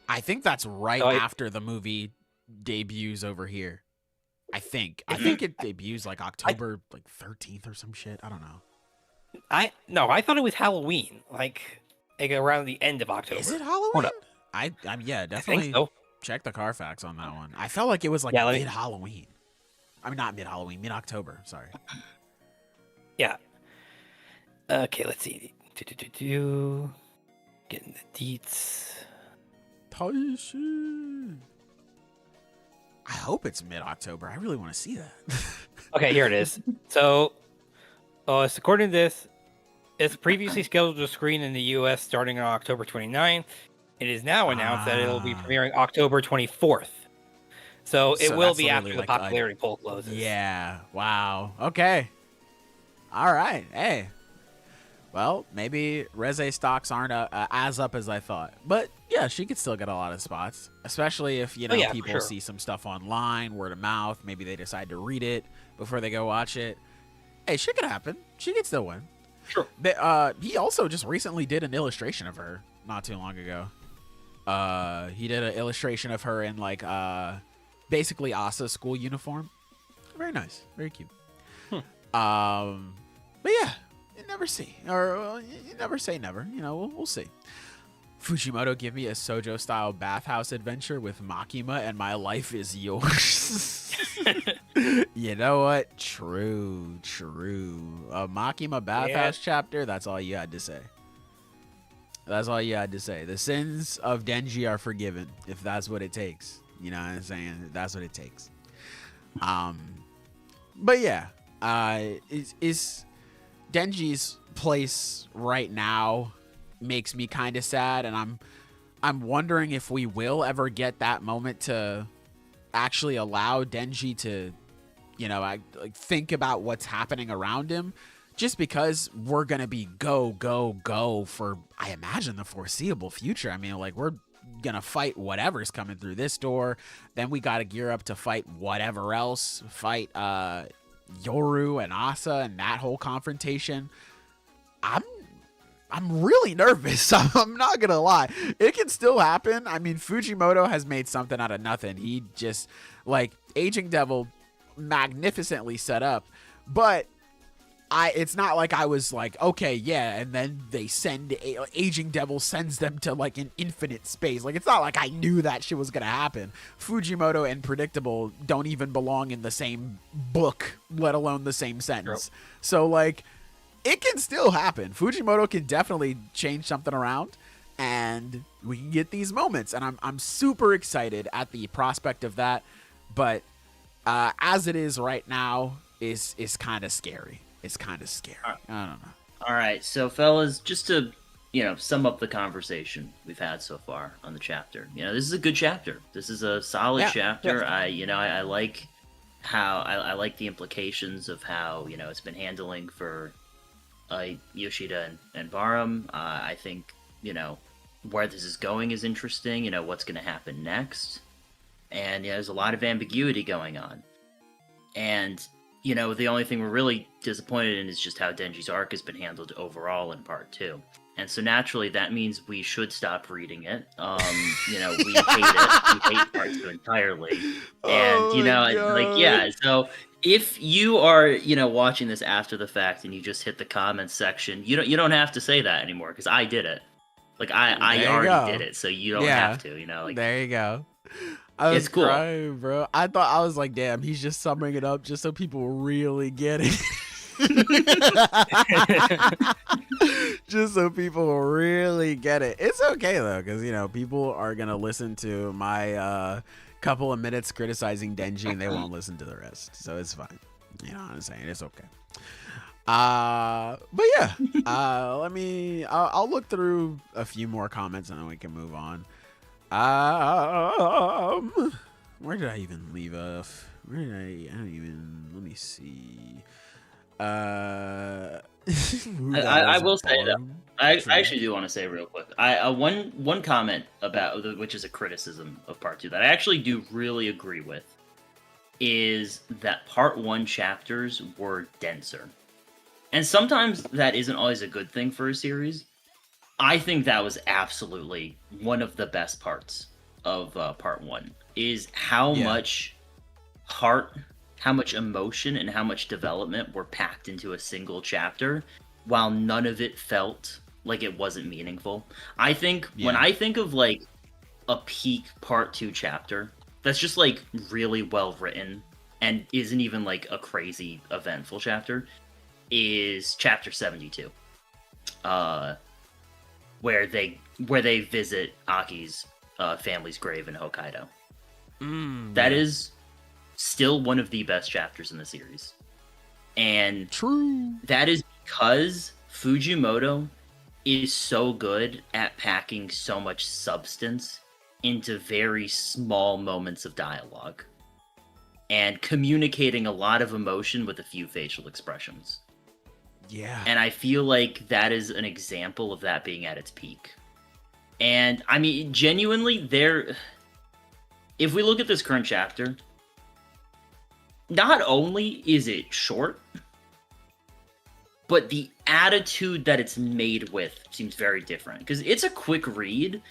I think that's right after the movie debuts over here. I think it debuts October 13th or some shit. I don't know.
I thought it was Halloween, like around the end of October.
Is it Halloween?
Hold up.
Yeah, definitely.
So.
Check the Carfax on that one. I felt like it was mid-Halloween. I mean, not mid-Halloween, mid-October. Sorry.
Yeah. Okay, let's see. Getting the deets.
Taishi. I hope it's mid-October. I really want to see that.
Okay, here it is. So, according to this, it's previously scheduled to screen in the U.S. starting on October 29th. It is now announced that it will be premiering October 24th. So it will be after the popularity poll closes.
Yeah. Wow. Okay. All right. Hey. Well, maybe Reze stocks aren't as up as I thought. But yeah, she could still get a lot of spots. Especially if, people see some stuff online, word of mouth. Maybe they decide to read it before they go watch it. Hey, shit could happen. She could still win.
Sure.
But, he also just recently did an illustration of her not too long ago. He did an illustration of her in basically Asa's school uniform. Very nice, very cute. But yeah, you never see, or you never say never. We'll see. Fujimoto, give me a Sojo style bathhouse adventure with Makima, and my life is yours. You know what? True. A Makima bathhouse chapter. That's all you had to say. The sins of Denji are forgiven, if that's what it takes. You know what I'm saying? That's what it takes. But yeah, is Denji's place right now makes me kind of sad, and I'm wondering if we will ever get that moment to actually allow Denji to, like think about what's happening around him, just because we're gonna be go for, I imagine, the foreseeable future. I mean, like, we're gonna fight whatever's coming through this door, then we gotta gear up to fight whatever else, fight Yoru and Asa and that whole confrontation. I'm really nervous. I'm not gonna lie. It can still happen. I mean, Fujimoto has made something out of nothing. He just, like, Aging Devil, magnificently set up, but it's not like I was like, okay, yeah, and then they Aging Devil sends them to, like, an infinite space. Like, it's not like I knew that shit was gonna happen. Fujimoto and Predictable don't even belong in the same book, let alone the same sentence. Yep. So, like, it can still happen. Fujimoto can definitely change something around, and we can get these moments, and I'm super excited at the prospect of that. But as it is right now, is kind of scary. It's kind of scary. I don't know.
All right, so fellas, just to sum up the conversation we've had so far on the chapter. This is a good chapter. This is a solid chapter. Yeah. I like how I like the implications of how it's been handling for Yoshida and Barem. I think where this is going is interesting. What's going to happen next, and there's a lot of ambiguity going on. And the only thing we're really disappointed in is just how Denji's arc has been handled overall in part 2. And so naturally that means we should stop reading it. We hate it. We hate part 2 entirely. And so if you are, watching this after the fact and you just hit the comments section, you don't have to say that anymore, because I did it. Like, I already did it, so you don't have to,
there you go. I was
cool.
crying, bro. I was like, damn, he's just summing it up just so people really get it. Just so people really get it. It's okay, though, because, people are going to listen to my couple of minutes criticizing Denji, and they won't listen to the rest. So it's fine. You know what I'm saying? It's okay. But yeah, I'll look through a few more comments and then we can move on. Where did I even leave off? Let me see. I
will say that I actually do want to say real quick. One comment about which is a criticism of part 2 that I actually do really agree with is that part 1 chapters were denser, and sometimes that isn't always a good thing for a series. I think that was absolutely one of the best parts of part 1 is how much heart, how much emotion, and how much development were packed into a single chapter, while none of it felt like it wasn't meaningful. I think when I think of like a peak part 2 chapter that's just like really well written and isn't even like a crazy eventful chapter, is chapter 72. Where they visit Aki's family's grave in Hokkaido. That is still one of the best chapters in the series. And that is because Fujimoto is so good at packing so much substance into very small moments of dialogue and communicating a lot of emotion with a few facial expressions.
Yeah. And
I feel like that is an example of that being at its peak. And I mean, genuinely, if we look at this current chapter, not only is it short, but the attitude that it's made with seems very different. Because it's a quick read,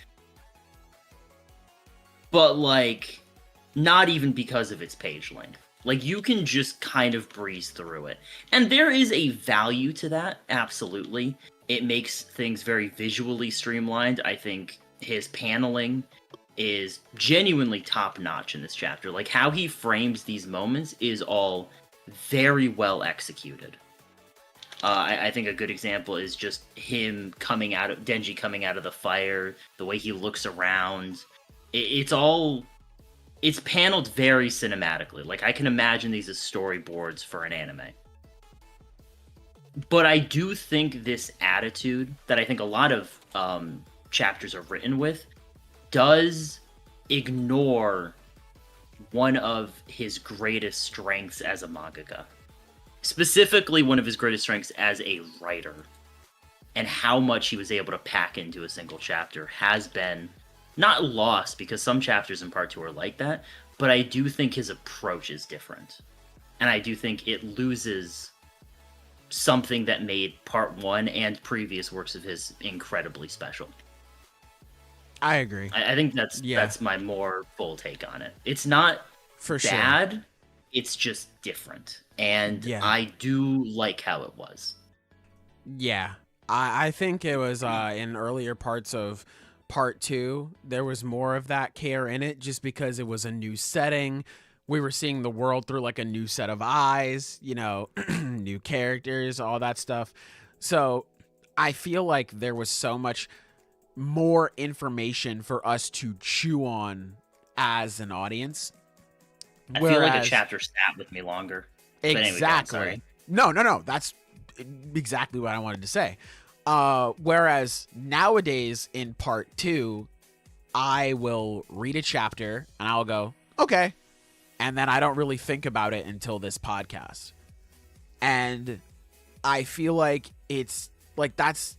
but like, not even because of its page length. Like, you can just kind of breeze through it. And there is a value to that, absolutely. It makes things very visually streamlined. I think his paneling is genuinely top-notch in this chapter. Like, how he frames these moments is all very well executed. I think a good example is just Denji coming out of the fire, the way he looks around. It's paneled very cinematically. Like, I can imagine these as storyboards for an anime. But I do think this attitude that I think a lot of chapters are written with does ignore one of his greatest strengths as a mangaka. Specifically, one of his greatest strengths as a writer. And how much he was able to pack into a single chapter has been not lost, because some chapters in part 2 are like that, but I do think his approach is different. And I do think it loses something that made part 1 and previous works of his incredibly special.
I agree.
I think that's my more full take on it. It's not
For
bad,
sure.
it's just different. And
Yeah.
I do like how it was.
Yeah. I think it was in earlier parts of part 2, there was more of that care in it just because it was a new setting. We were seeing the world through like a new set of eyes, you know, new characters, all that stuff. So I feel like there was so much more information for us to chew on as an audience.
I feel like a chapter sat with me longer. But anyway,
Exactly.
go on, sorry.
No. That's exactly what I wanted to say. Whereas nowadays in part 2, I will read a chapter and I'll go, okay. And then I don't really think about it until this podcast. And I feel like it's like, that's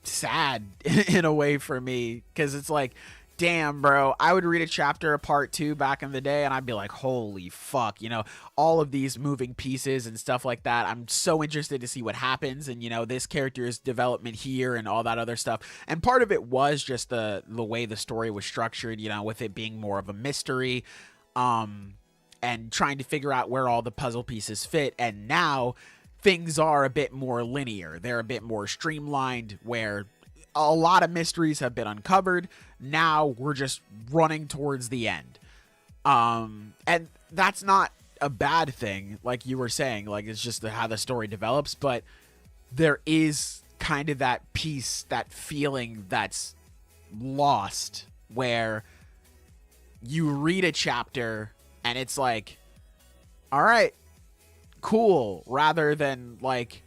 sad in a way for me. 'Cause it's like, damn, bro, I would read a chapter of part 2 back in the day and I'd be like, holy fuck, you know, all of these moving pieces and stuff like that. I'm so interested to see what happens, and, you know, this character's development here and all that other stuff. And part of it was just the way the story was structured, you know, with it being more of a mystery, and trying to figure out where all the puzzle pieces fit. And now things are a bit more linear. They're a bit more streamlined, where a lot of mysteries have been uncovered. Now we're just running towards the end. And that's not a bad thing, like you were saying. Like, it's just how the story develops, but there is kind of that piece, that feeling that's lost, where you read a chapter and it's like, all right, cool, rather than like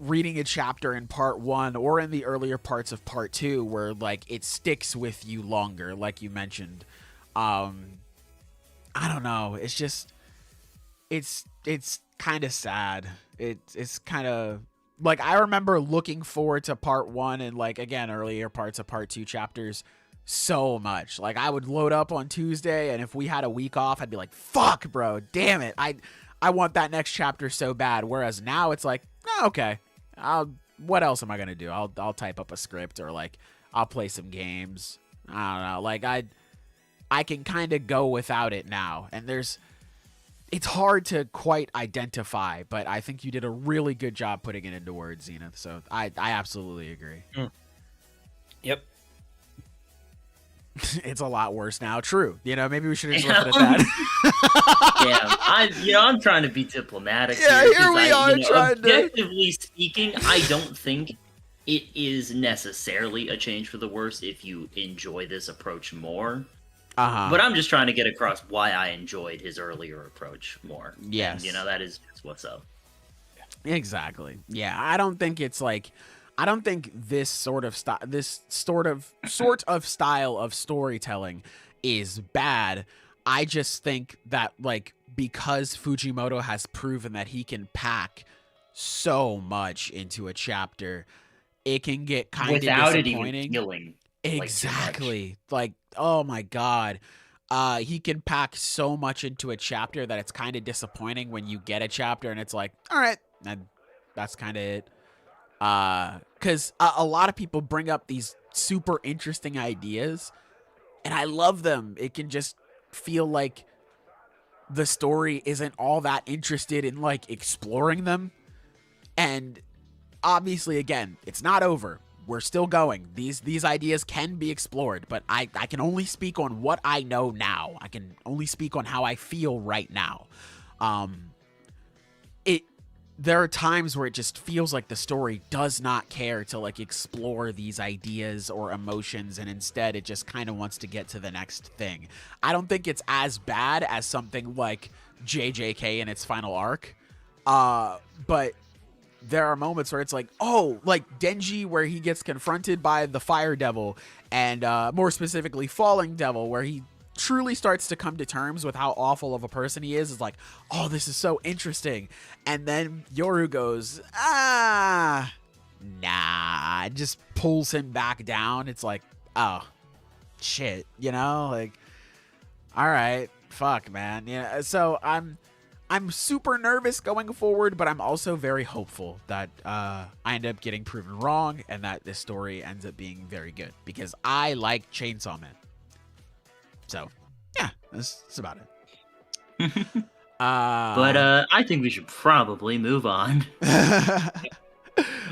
reading a chapter in part 1 or in the earlier parts of part 2 where like it sticks with you longer, like you mentioned. I don't know, it's just it's kind of sad. It's kind of like, I remember looking forward to part 1 and, like, again, earlier parts of part 2 chapters so much. Like, I would load up on Tuesday, and if we had a week off, I'd be like, fuck, bro, damn it, I want that next chapter so bad. Whereas now it's like, oh, okay, what else am I gonna do? I'll type up a script, or like I'll play some games. I don't know. Like, I can kind of go without it now, and it's hard to quite identify, but I think you did a really good job putting it into words, Zenith. So I absolutely agree.
Yep.
It's a lot worse now. True. You know, maybe we should have just left it at that.
Yeah, I'm trying to be diplomatic.
Yeah, here we are trying
objectively speaking, I don't think it is necessarily a change for the worse if you enjoy this approach more. But I'm just trying to get across why I enjoyed his earlier approach more.
Yes.
And, you know, that is just what's up.
Exactly. Yeah, I don't think this sort of style of storytelling is bad. I just think that, like, because Fujimoto has proven that he can pack so much into a chapter, it can get kind of disappointing.
Without it even feeling
exactly. Like, oh my god. He can pack so much into a chapter that it's kind of disappointing when you get a chapter and it's like, all right, and that's kind of it. Because a lot of people bring up these super interesting ideas, and I love them. It can just feel like the story isn't all that interested in, like, exploring them. And obviously, again, it's not over. We're still going. These ideas can be explored, but I can only speak on what I know now. I can only speak on how I feel right now. There are times where it just feels like the story does not care to, like, explore these ideas or emotions, and instead it just kind of wants to get to the next thing. I don't think it's as bad as something like JJK in its final arc, but there are moments where it's like, oh, like Denji, where he gets confronted by the Fire Devil, and more specifically Falling Devil, where he truly starts to come to terms with how awful of a person he is. It's like, oh, this is so interesting. And then Yoru goes, nah, just pulls him back down. It's like, oh, shit, you know, like, all right, fuck, man. Yeah, so I'm super nervous going forward, but I'm also very hopeful that I end up getting proven wrong and that this story ends up being very good, because I like Chainsaw Man. So, yeah, that's about it.
But I think we should probably move on.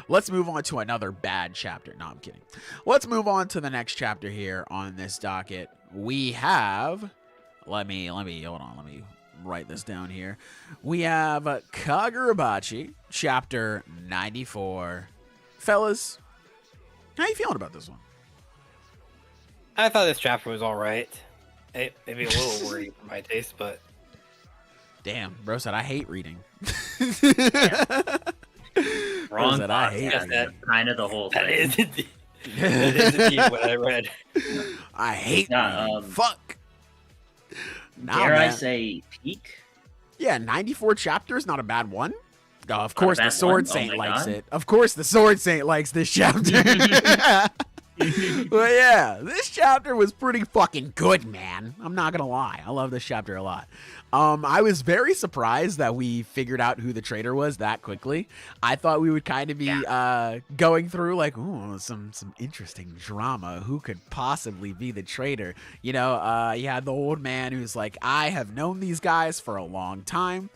Let's move on to another bad chapter. No, I'm kidding. Let's move on to the next chapter here on this docket. We have, let me hold on. Let me write this down here. We have Kagurabachi Chapter 94. Fellas, how you feeling about this one?
I thought this chapter was all right. Maybe a little wordy for my taste, but
damn, bro said I hate reading.
Wrong.
Said, I hate
that's kind of the whole thing.
that is indeed what I read.
I hate reading. Fuck. Nah,
dare
man.
I say peak?
Yeah, 94 chapters, not a bad one. Of course,
bad
the Sword
one? Oh
Saint
my
likes
God.
it. Of course, the Sword Saint likes this chapter. But yeah, this chapter was pretty fucking good, man. I'm not gonna lie. I love this chapter a lot. I was very surprised that we figured out who the traitor was that quickly. I thought we would kind of be going through like, ooh, some interesting drama. Who could possibly be the traitor? You know, you had the old man who's like, I have known these guys for a long time.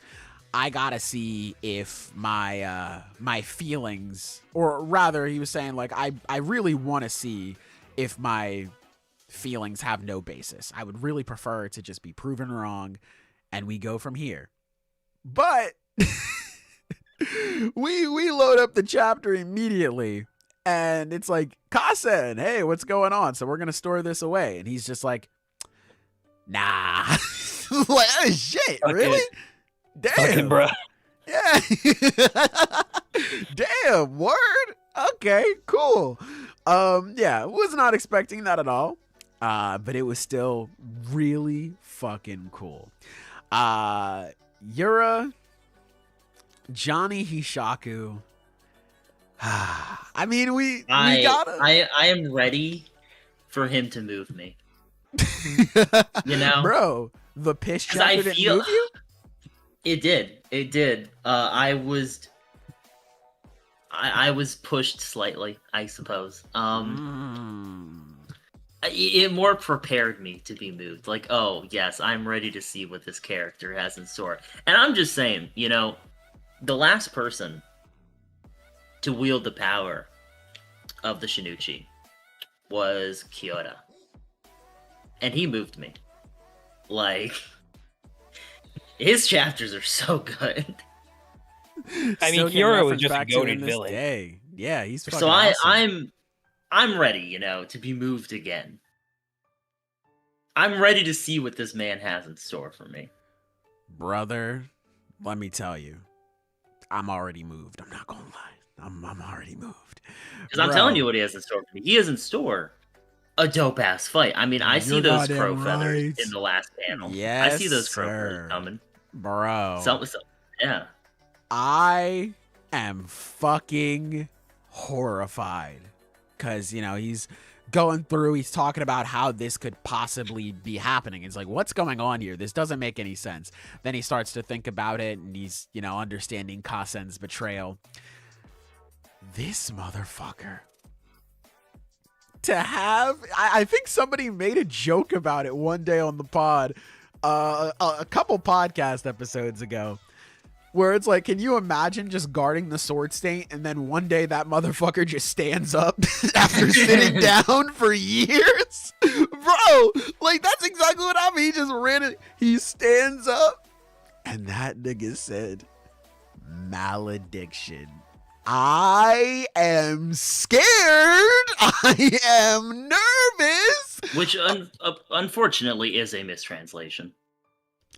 I gotta see if my feelings, or rather, he was saying like, I really want to see if my feelings have no basis. I would really prefer to just be proven wrong, and we go from here. But we load up the chapter immediately, and it's like, Kasen, hey, what's going on? So we're gonna store this away, and he's just like, nah. Like, oh, shit,
Okay.
really? Damn,
Fucking bro.
Yeah. Damn, word. Okay, cool. Yeah, was not expecting that at all. But it was still really fucking cool. Yura, Johnny Hishaku. I mean, we gotta.
I am ready for him to move me. You know,
Bro, the piss chapter didn't move you?
It did. I was pushed slightly, I suppose. It more prepared me to be moved. Like, oh yes, I'm ready to see what this character has in store. And I'm just saying, you know, the last person to wield the power of the Shinuchi was Kyoto, and he moved me. Like, his chapters are so good.
I mean, Yura was just a goated villain.
Day. Yeah, he's fucking
So
awesome.
I'm ready, you know, to be moved again. I'm ready to see what this man has in store for me.
Brother, let me tell you, I'm already moved. I'm not gonna lie. I'm already moved.
Because I'm telling you what he has in store for me. He has in store a dope ass fight. I mean, I see those crow feathers in the last panel.
Yes,
I see those crow
sir.
feathers coming.
Bro.
Yeah.
I am fucking horrified. Because, you know, he's going through, he's talking about how this could possibly be happening. It's like, what's going on here? This doesn't make any sense. Then he starts to think about it, and he's, you know, understanding Kasen's betrayal. This motherfucker. To have, I think somebody made a joke about it one day on the pod, a couple podcast episodes ago, where it's like, can you imagine just guarding the sword stain, and then one day that motherfucker just stands up after sitting down for years? Bro, like, that's exactly what happened. He just ran it. He stands up, and that nigga said, malediction. I am scared. I am nervous.
Which unfortunately is a mistranslation.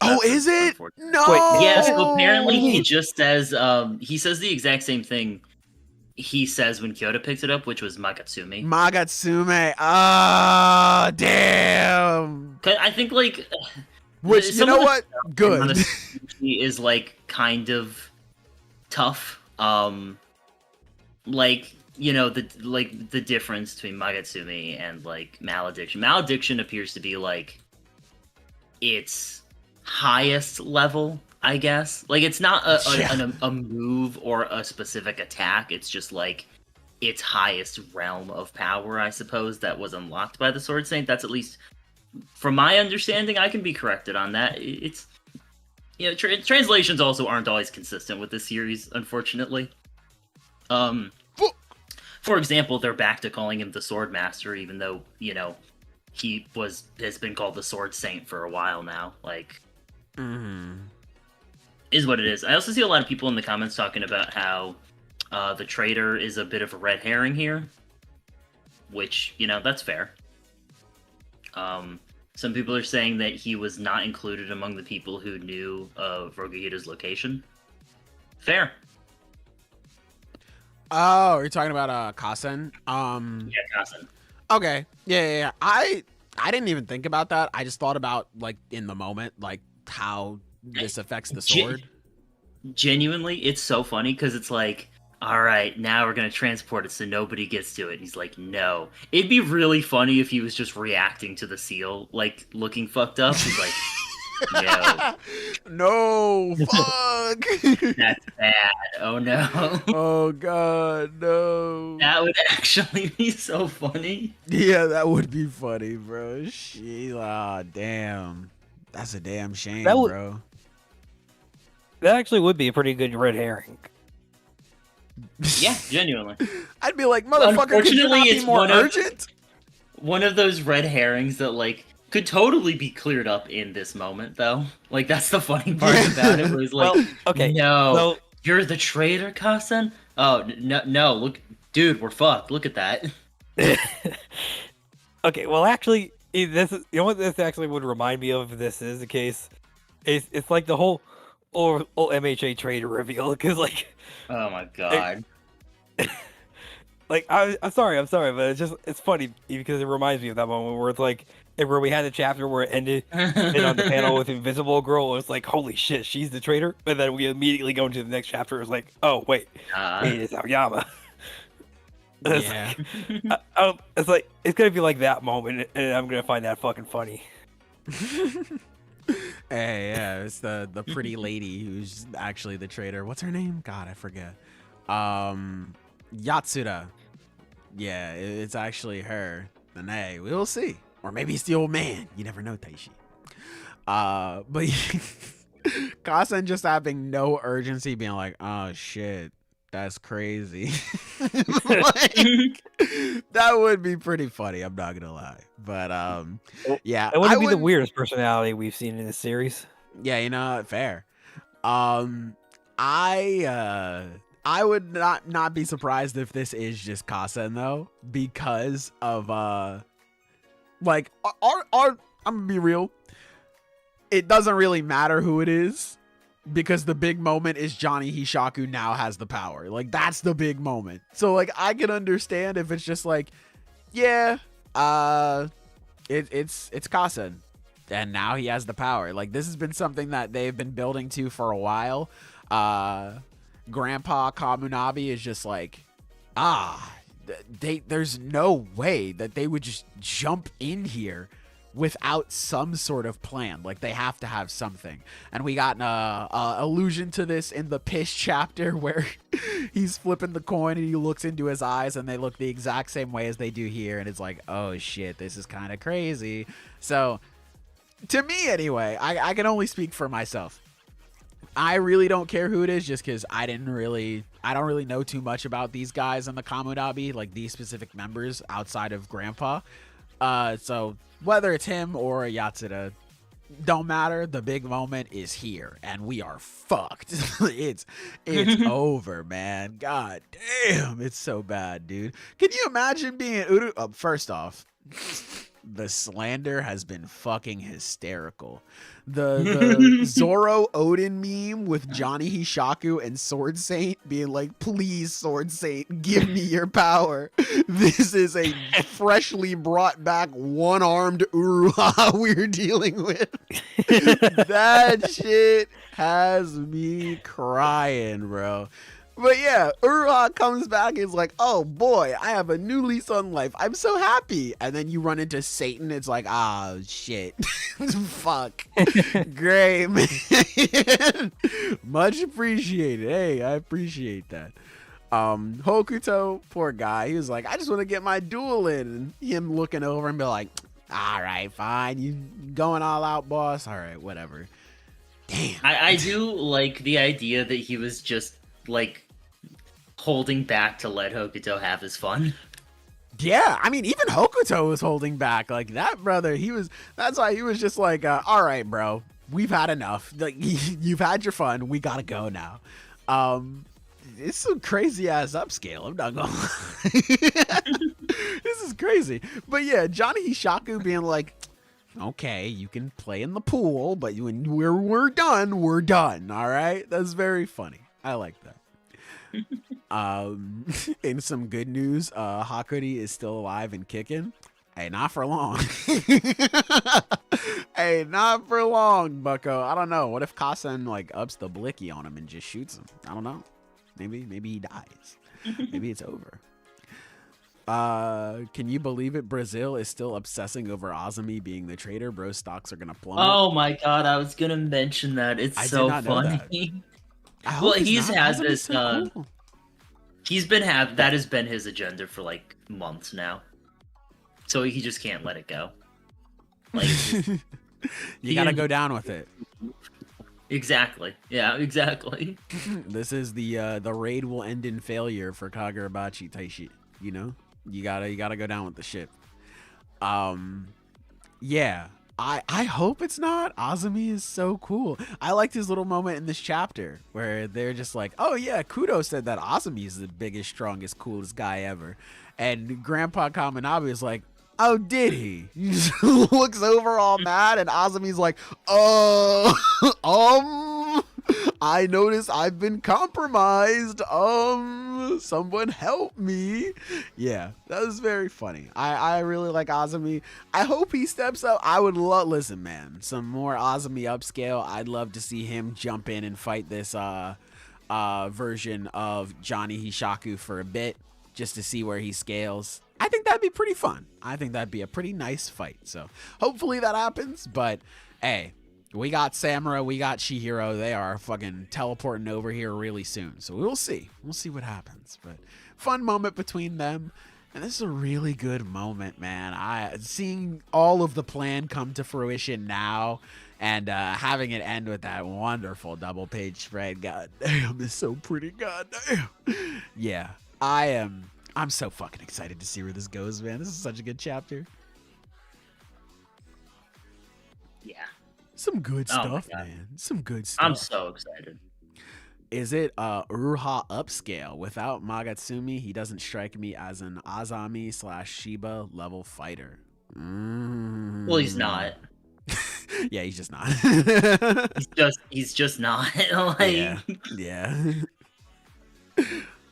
Oh, is it?
unfortunate.
No.
Wait,
Yeah, so
Oh.
apparently he just says he says the exact same thing he says when Kyoto picked it up, which was Magatsumi.
Magatsume. Ah, damn.
'Cause I think like
Which, you
some
know
of the
what? Good.
Monosuke is like kind of tough. Like the difference between Magatsumi and like Malediction. Malediction appears to be like its highest level, I guess. Like it's not a move or a specific attack. It's just like its highest realm of power, I suppose, that was unlocked by the Sword Saint. That's at least from my understanding. I can be corrected on that. It's translations also aren't always consistent with this series, unfortunately. For example, they're back to calling him the Sword Master, even though he has been called the Sword Saint for a while now. Like, is what it is. I also see a lot of people in the comments talking about how the traitor is a bit of a red herring here, which that's fair. Some people are saying that he was not included among the people who knew of Roguhita's location. Fair.
Oh, you're talking about Kasen?
Yeah, Kasen.
Okay. Yeah. I didn't even think about that. I just thought about like in the moment, like how this affects the sword.
Genuinely, it's so funny because it's like, all right, now we're gonna transport it so nobody gets to it. And he's like, no. It'd be really funny if he was just reacting to the seal, like looking fucked up. He's like, no.
No, fuck.
That's bad. Oh no.
Oh god, no.
That would actually be so funny.
Yeah, that would be funny, bro. Sheila, damn. That's a damn shame, bro.
That actually would be a pretty good red herring.
Yeah, genuinely.
I'd be like, motherfucker, could you not be more urgent?
One of those red herrings that like could totally be cleared up in this moment, though. Like that's the funny part about it. Where he's like,
well, okay,
no,
so...
you're the traitor, Kasen. Oh no, look, dude, we're fucked. Look at that.
Okay, well, actually, this is what this actually would remind me of. If this is the case, it's like the whole MHA traitor reveal because like.
Oh my god.
Like I'm sorry, but it's funny because it reminds me of that moment where it's like where we had the chapter where it ended and on the panel with Invisible Girl, it was like, holy shit, she's the traitor, and then we immediately go into the next chapter. It's like, oh wait, it's Aoyama.
Yeah.
It's like it's gonna be like that moment, and I'm gonna find that fucking funny.
Hey, yeah, it's the pretty lady who's actually the traitor. What's her name? God, I forget. Yatsura. Yeah, it's actually her. Then hey, we'll see. Or maybe it's the old man. You never know, Taishi. But Kasen just having no urgency, being like, oh shit, that's crazy. Like, that would be pretty funny, I'm not gonna lie. But yeah.
It wouldn't be the weirdest personality we've seen in this series.
Yeah, fair. I would not be surprised if this is just Kasen though, because of like I'm gonna be real. It doesn't really matter who it is, because the big moment is Johnny Hishaku now has the power. Like that's the big moment. So like I can understand if it's just like, yeah, it's Kasen, and now he has the power. Like this has been something that they've been building to for a while. Grandpa Kamunabi is just like, there's no way that they would just jump in here without some sort of plan. Like they have to have something. And we got an allusion to this in the Piss chapter where he's flipping the coin and he looks into his eyes and they look the exact same way as they do here. And it's like, oh shit, this is kind of crazy. So to me anyway, I can only speak for myself. I really don't care who it is, just because I don't really know too much about these guys in the Kamunabi, like these specific members outside of Grandpa. So whether it's him or Yatsura, don't matter. The big moment is here, and we are fucked. It's over, man. God damn, it's so bad, dude. Can you imagine being Uru? First off, The slander has been fucking hysterical. The Zoro Odin meme with Johnny Hishaku and Sword Saint being like, please, Sword Saint, give me your power. This is a freshly brought back one-armed Uruha we're dealing with. That shit has me crying, bro. But yeah, Uruha comes back and is like, oh boy, I have a new lease on life. I'm so happy. And then you run into Satan. It's like, oh shit. Fuck. Great, man. Much appreciated. Hey, I appreciate that. Hokuto, poor guy. He was like, I just want to get my duel in. And him looking over and be like, all right, fine. You going all out, boss? All right, whatever. Damn.
I do like the idea that he was just like holding back to let Hokuto have his fun.
Yeah, I mean, even Hokuto was holding back. Like, that brother, that's why he was just like, all right, bro, we've had enough. Like, you've had your fun. We gotta go now. It's some crazy ass upscale. I'm not gonna lie. This is crazy. But yeah, Johnny Hishaku being like, okay, you can play in the pool, but when we're done, we're done. All right, that's very funny. I like that. In some good news, Hakuri is still alive and kicking. Hey, not for long. Hey, not for long, bucko. I don't know. What if Kasen like ups the blicky on him and just shoots him? I don't know. Maybe he dies. Maybe it's over. Can you believe it? Brazil is still obsessing over Azumi being the traitor. Bro stocks are gonna plummet.
Oh my god, I was gonna mention that. It's so funny. Well, he's had this.
So cool.
That has been his agenda for like months now. So he just can't let it go. Like,
you gotta go down with it.
Exactly. Yeah, exactly.
This is the raid will end in failure for Kagurabachi Taishi. You know, you gotta go down with the ship. Yeah. I hope it's not. Azumi is so cool. I liked his little moment in this chapter where they're just like, oh yeah, Kudo said that Azumi is the biggest, strongest, coolest guy ever. And Grandpa Kaminabe is like, oh, did he? He just looks over all mad and Azumi's like, I noticed I've been compromised. Someone help me. Yeah, that was very funny. I really like Azumi. I hope he steps up. I would listen, man. Some more Azumi upscale. I'd love to see him jump in and fight this version of Johnny Hishaku for a bit, just to see where he scales. I think that'd be pretty fun. I think that'd be a pretty nice fight. So hopefully that happens. But hey, we got Samura, we got Chihiro. They are fucking teleporting over here really soon. So we'll see. We'll see what happens. But fun moment between them. And this is a really good moment, man. Seeing all of the plan come to fruition now and having it end with that wonderful double page spread. God damn, it's so pretty. God damn. Yeah, I'm so fucking excited to see where this goes, man. This is such a good chapter.
Yeah.
Some good stuff, man. Some good stuff.
I'm so excited.
Is it Uruha upscale? Without Magatsumi, he doesn't strike me as an Azami / Shiba level fighter.
Well, he's not.
Yeah, he's just not.
he's just not. Like...
Yeah.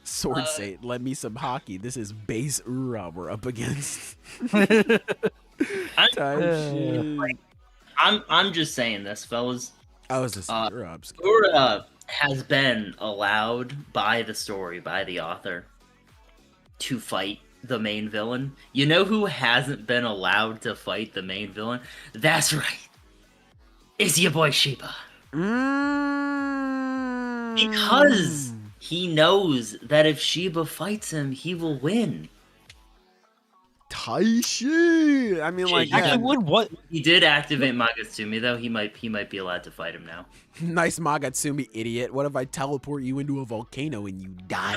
Sword Saint, lend me some hockey. This is base Ura we're up against.
I'm just saying this, fellas.
Oh, is this Ura?
Ura has been allowed by the story, by the author, to fight the main villain. You know who hasn't been allowed to fight the main villain? That's right. It's your boy Shiba. Because he knows that if Shiba fights him, he will win.
Taishi! I mean, like,
actually, what?
He did activate Magatsumi, though. He might be allowed to fight him now.
Nice Magatsumi, idiot. What if I teleport you into a volcano and you die?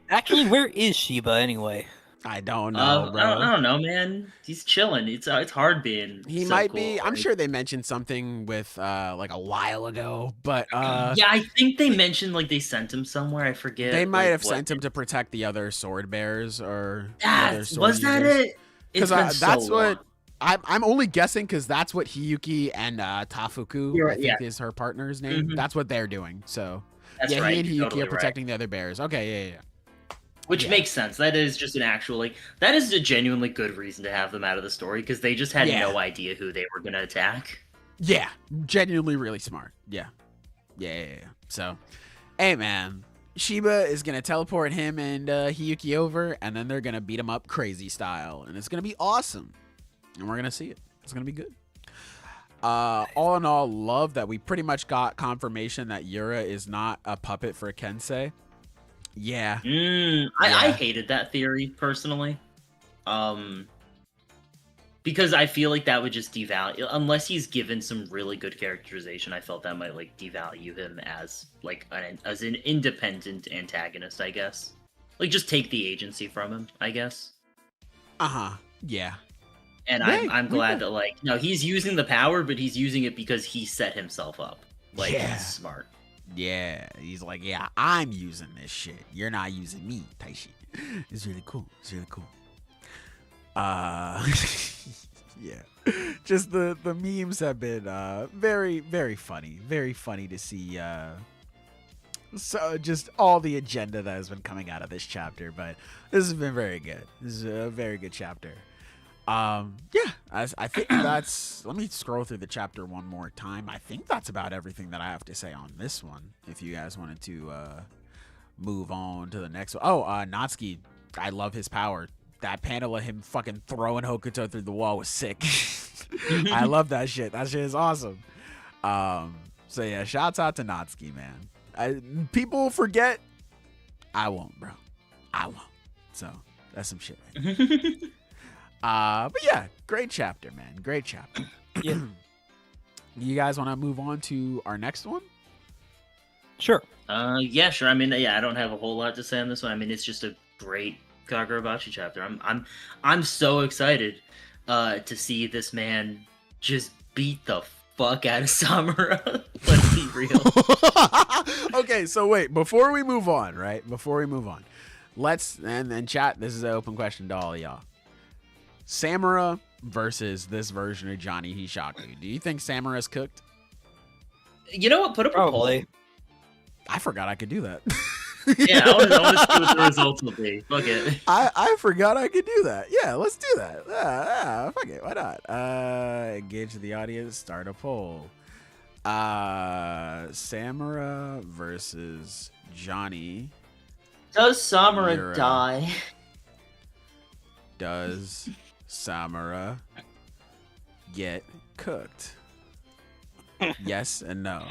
Actually, where is Shiba anyway?
I don't know, bro.
I don't know, man. He's chilling. It's hard being.
He
so
might
cool.
be. I'm sure they mentioned something with like a while ago, but
yeah, I think they mentioned like they sent him somewhere. I forget.
they might
like,
have sent him to protect the other sword bearers or the
That
other sword
was that
users.
it? It's been
Because
so
that's
long.
what I'm only guessing because that's what Hiyuki and Tafuku,
You're
I
right,
think
yeah.
is her partner's name.
Mhm.
That's what they're doing. So
That's
yeah,
right.
he and
you're
Hiyuki
totally
are protecting the other bears. Okay, yeah.
Which
Yeah.
makes sense. That is just an actual like that is a genuinely good reason to have them out of the story because they just had
Yeah.
no idea who they were gonna attack.
Yeah, genuinely really smart. Yeah. So, hey man, Shiba is gonna teleport him and Hiyuki over, and then they're gonna beat him up crazy style, and it's gonna be awesome. And we're gonna see it. It's gonna be good. All in all, love that we pretty much got confirmation that Yura is not a puppet for Kensei. Yeah.
I hated that theory personally. Because I feel like that would just devalue unless he's given some really good characterization. I felt that might like devalue him as like as an independent antagonist, I guess. Like just take the agency from him, I guess.
Yeah.
And
Hey,
I'm
we
glad
could-
that like no, he's using the power, but he's using it because he set himself up. Like
Yeah.
he's smart.
Yeah. He's like, yeah, I'm using this shit. You're not using me, type shit. It's really cool. Yeah. Just the memes have been very, very funny. Very funny to see so just all the agenda that has been coming out of this chapter, but this has been very good. This is a very good chapter. Yeah, I think that's, let me scroll through the chapter one more time. I think that's about everything that I have to say on this one. If you guys wanted to move on to the next one. Oh, Natsuki, I love his power. That panel of him fucking throwing Hokuto through the wall was sick. I love that shit. That shit is awesome. So yeah, shouts out to Natsuki, man. People forget. I won't, bro. I won't. So that's some shit. Right? But yeah, great chapter, man. Great chapter.
Yeah.
You guys want to move on to our next one?
Sure.
Yeah, sure. I mean, yeah, I don't have a whole lot to say on this one. I mean, it's just a great Kagurabachi chapter. I'm so excited to see this man just beat the fuck out of Samura. Let's be real.
Okay, so wait, before we move on, let's and chat. This is an open question to all of y'all. Samura versus this version of Johnny Hishaku. Do you think Samura's cooked?
You know what? Put up a poll.
Probably.
I forgot I could do that.
Yeah, I want to see what the results will be. Fuck it.
I forgot I could do that. Yeah, let's do that. Fuck it. Why not? Engage the audience. Start a poll. Samura versus Johnny.
Does Samura
Yura.
die?
Does Samura get cooked? Yes and no.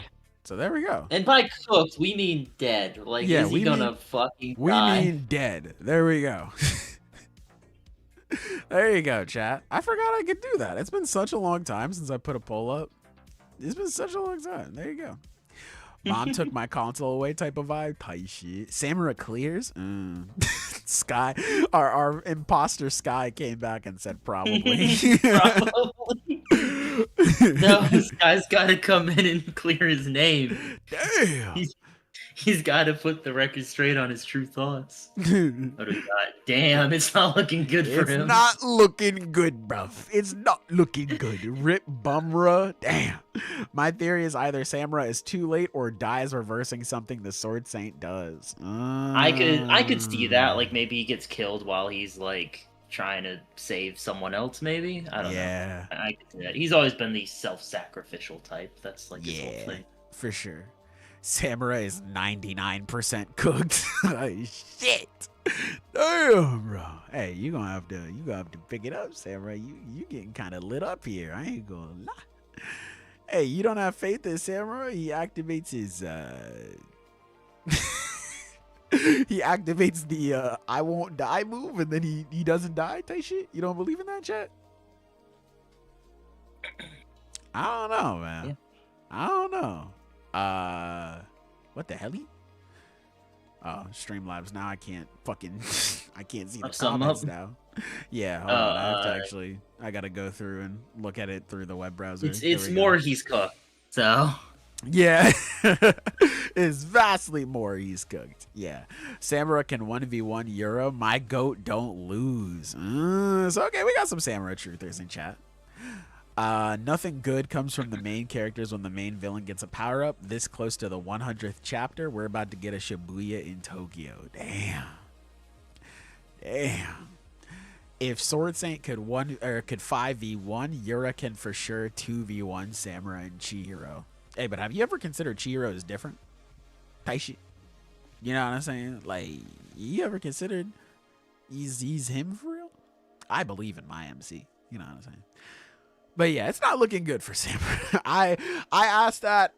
So there we go.
And by cooked, we mean dead. Like,
Yeah,
is
we
he gonna
mean-
fucking
We
die?
mean dead. There we go. There you go, chat. I forgot I could do that. It's been such a long time since I put a poll up. It's been such a long time. There you go. Mom took my console away type of vibe. Tight shit. Samura clears. Sky. Our imposter Sky came back and said probably.
Probably. No, this guy's gotta come in and clear his name.
Damn.
He's gotta put the record straight on his true thoughts. What do we got? Damn, it's not looking good for
It's
him.
not looking good, bruv. It's not looking good. Rip Bumra. Damn. My theory is either Samura is too late or dies reversing something the Sword Saint does.
I could see that. Like maybe he gets killed while he's like trying to save someone else. Maybe I don't
Yeah,
know. I could see that. He's always been the self-sacrificial type. That's like his whole
yeah,
thing.
for sure. Samura is 99% cooked. Shit. Damn, bro. Hey, you gonna have to pick it up, Samura. You getting kind of lit up here. I ain't gonna lie. Hey, you don't have faith in Samura? He activates his he activates the I won't die move, and then he doesn't die type shit. You don't believe in that, chat? I don't know, man.
Yeah.
I don't know. What the hell? Oh, Streamlabs. Now I can't fucking I can't see the
Look some
comments
up.
now. Yeah, hold on. I have to actually I gotta go through and look at it through the web browser.
It's more he's cooked. So
yeah. It's vastly more he's cooked. Yeah. Samura can 1v1 Yura. My goat don't lose. So okay, we got some Samura truthers in chat. Nothing good comes from the main characters when the main villain gets a power-up. This close to the 100th chapter, we're about to get a Shibuya in Tokyo. Damn. If Sword Saint could 5v1, Yura can for sure 2v1 Samura and Chihiro. Hey, but have you ever considered Chihiro as different? Taishi. You know what I'm saying? Like, you ever considered he's him for real? I believe in my MC. You know what I'm saying? But yeah, it's not looking good for Samura. I asked that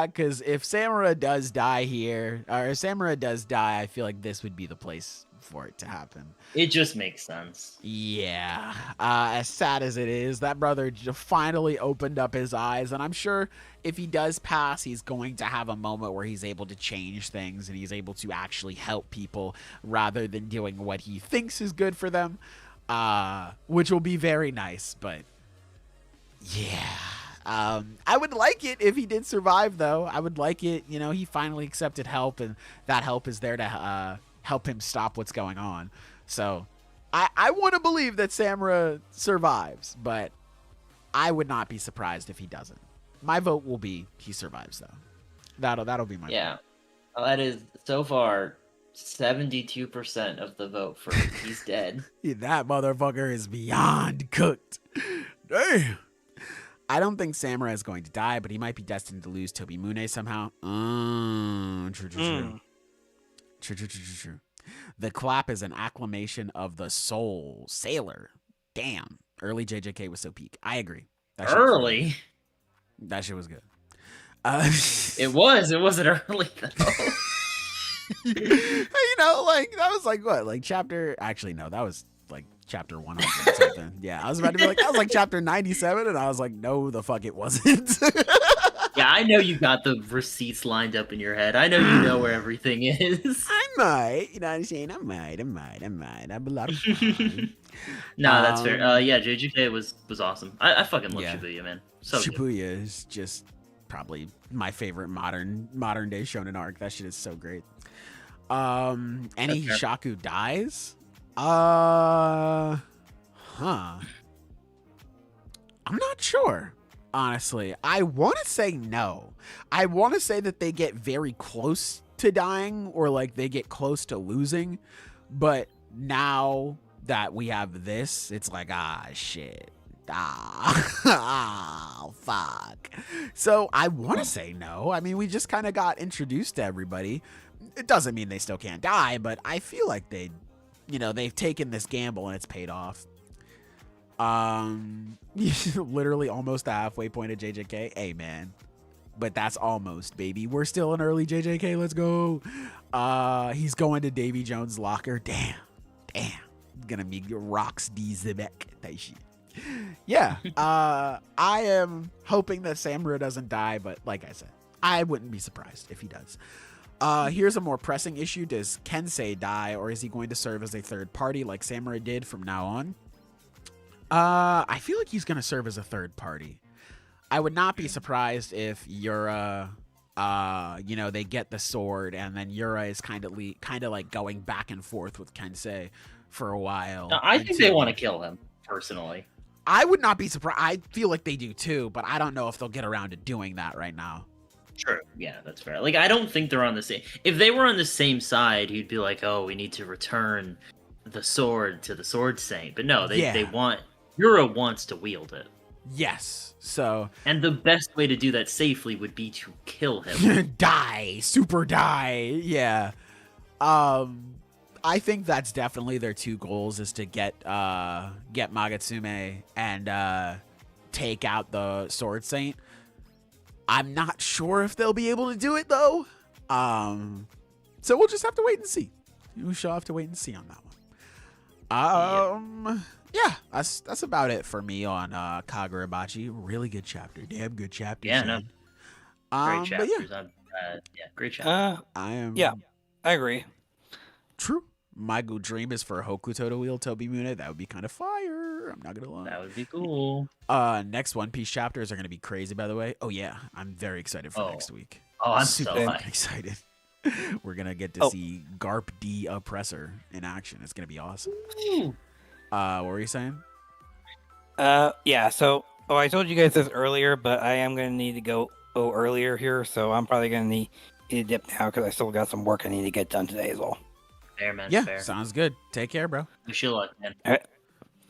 because if Samura does die here, or if Samura does die, I feel like this would be the place for it to happen.
it just makes sense.
Yeah. As sad as it is, that brother finally opened up his eyes, and I'm sure if he does pass, he's going to have a moment where he's able to change things and he's able to actually help people rather than doing what he thinks is good for them, which will be very nice, but yeah. I would like it if he did survive, though. I would like it, he finally accepted help, and that help is there to help him stop what's going on. So I want to believe that Samura survives, but I would not be surprised if he doesn't. My vote will be he survives, though. That'll be my
Yeah. Well, that is so far 72% of the vote for he's dead.
vote. That motherfucker is beyond cooked. Damn. I don't think Samura is going to die, but he might be destined to lose Tobimune somehow. True. The clap is an acclamation of the soul. Sailor. Damn. Early JJK was so peak. I agree.
Early?
That shit was good.
It wasn't early, though.
That was like what? Like chapter... Actually, no, that was like chapter 100 or something. Yeah, I was about to be like, that was like chapter 97, and I was like, no, the fuck it wasn't.
Yeah, I know you got the receipts lined up in your head. I know you know where everything is.
I might. You know what I'm saying? I might. I've a lot of fun.
No, that's fair. Yeah, JJK was awesome. I fucking love Shibuya, man. So
Shibuya is just probably my favorite modern day shonen arc. That shit is so great. Any Hishaku dies? I'm not sure. Honestly, I want to say no. I want to say that they get very close to dying, or like they get close to losing, but now that we have this, it's like, shit. Fuck. So I want to say no. I mean, we just kind of got introduced to everybody. It doesn't mean they still can't die, but I feel like they've taken this gamble and it's paid off. Literally almost the halfway point of JJK. Hey, man. But that's almost, baby. We're still in early JJK. Let's go. He's going to Davy Jones' locker. Damn. Gonna be rocks D Zebek. Yeah. I am hoping that Samura doesn't die, but like I said, I wouldn't be surprised if he does. Here's a more pressing issue. Does Kensei die, or is he going to serve as a third party like Samura did from now on? I feel like he's going to serve as a third party. I would not be surprised if Yura, they get the sword, and then Yura is kind of like going back and forth with Kensei for a while.
No, I think they want to kill him, personally.
I would not be surprised. I feel like they do too, but I don't know if they'll get around to doing that right now.
True. Yeah, that's fair. Like, I don't think they're on the same... If they were on the same side, he'd be like, oh, we need to return the sword to the Sword Saint. But no, they want... Yura wants to wield it.
Yes, so...
And the best way to do that safely would be to kill him.
Super die, yeah. I think that's definitely their two goals, is to get Magatsume and take out the Sword Saint. I'm not sure if they'll be able to do it, though. So we'll just have to wait and see. We shall have to wait and see on that one. Yeah, that's about it for me on Kagurabachi. Really good chapter. Damn good chapter.
Yeah, no. Great chapters.
Yeah.
Great chapter.
I am.
Yeah. I agree.
True. My good dream is for Hokuto to wield Tobimune. That would be kind of fire. I'm not gonna lie.
That would be cool.
Next One Piece chapters are gonna be crazy, by the way. Oh yeah, I'm very excited for next week.
Oh, I'm
super
so
fucking
hyped.
excited. We're gonna get to see Garp D Oppressor in action. It's gonna be awesome. What were you saying?
Yeah. So, I told you guys this earlier, but I am gonna need to go earlier here, so I'm probably gonna need to dip now because I still got some work I need to get done today as well.
Fair, man.
Yeah,
fair.
sounds good. Take care, bro.
Wish you luck, man.
All right.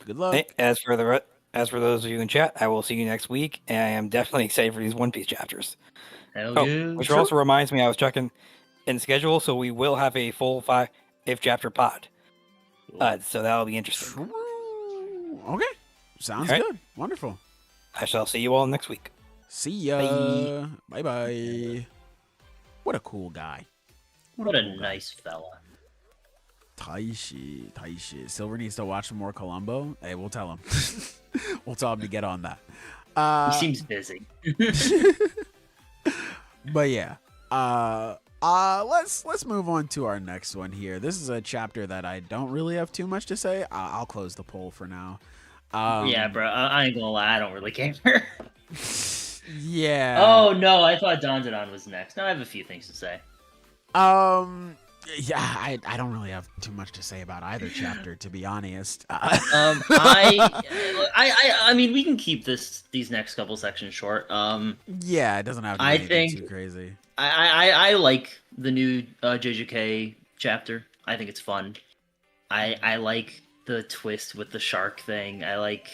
Good luck.
Hey, as for those of you in chat, I will see you next week, and I am definitely excited for these One Piece chapters.
Hell
Oh,
yeah.
which also reminds me, I was checking in the schedule, so we will have a full 5 chapter pod. So that'll be interesting.
True. Okay, sounds
All right.
good. Wonderful.
I shall see you all next week.
See ya. Bye bye. What a cool guy.
What a nice fella.
Taishi. Silver needs to watch some more Columbo. Hey, we'll tell him. We'll tell him to get on that.
He seems busy.
But yeah. Let's move on to our next one here. This is a chapter that I don't really have too much to say. I'll close the poll for now.
Yeah, bro. I ain't gonna lie. I don't really care.
Yeah.
Oh no, I thought Dandadan was next. No, I have a few things to say.
Yeah, I don't really have too much to say about either chapter, to be honest.
I mean, we can keep these next couple sections short.
Yeah, it doesn't have to be anything too crazy.
I like the new JJK chapter. I think it's fun. I like the twist with the shark thing. I like.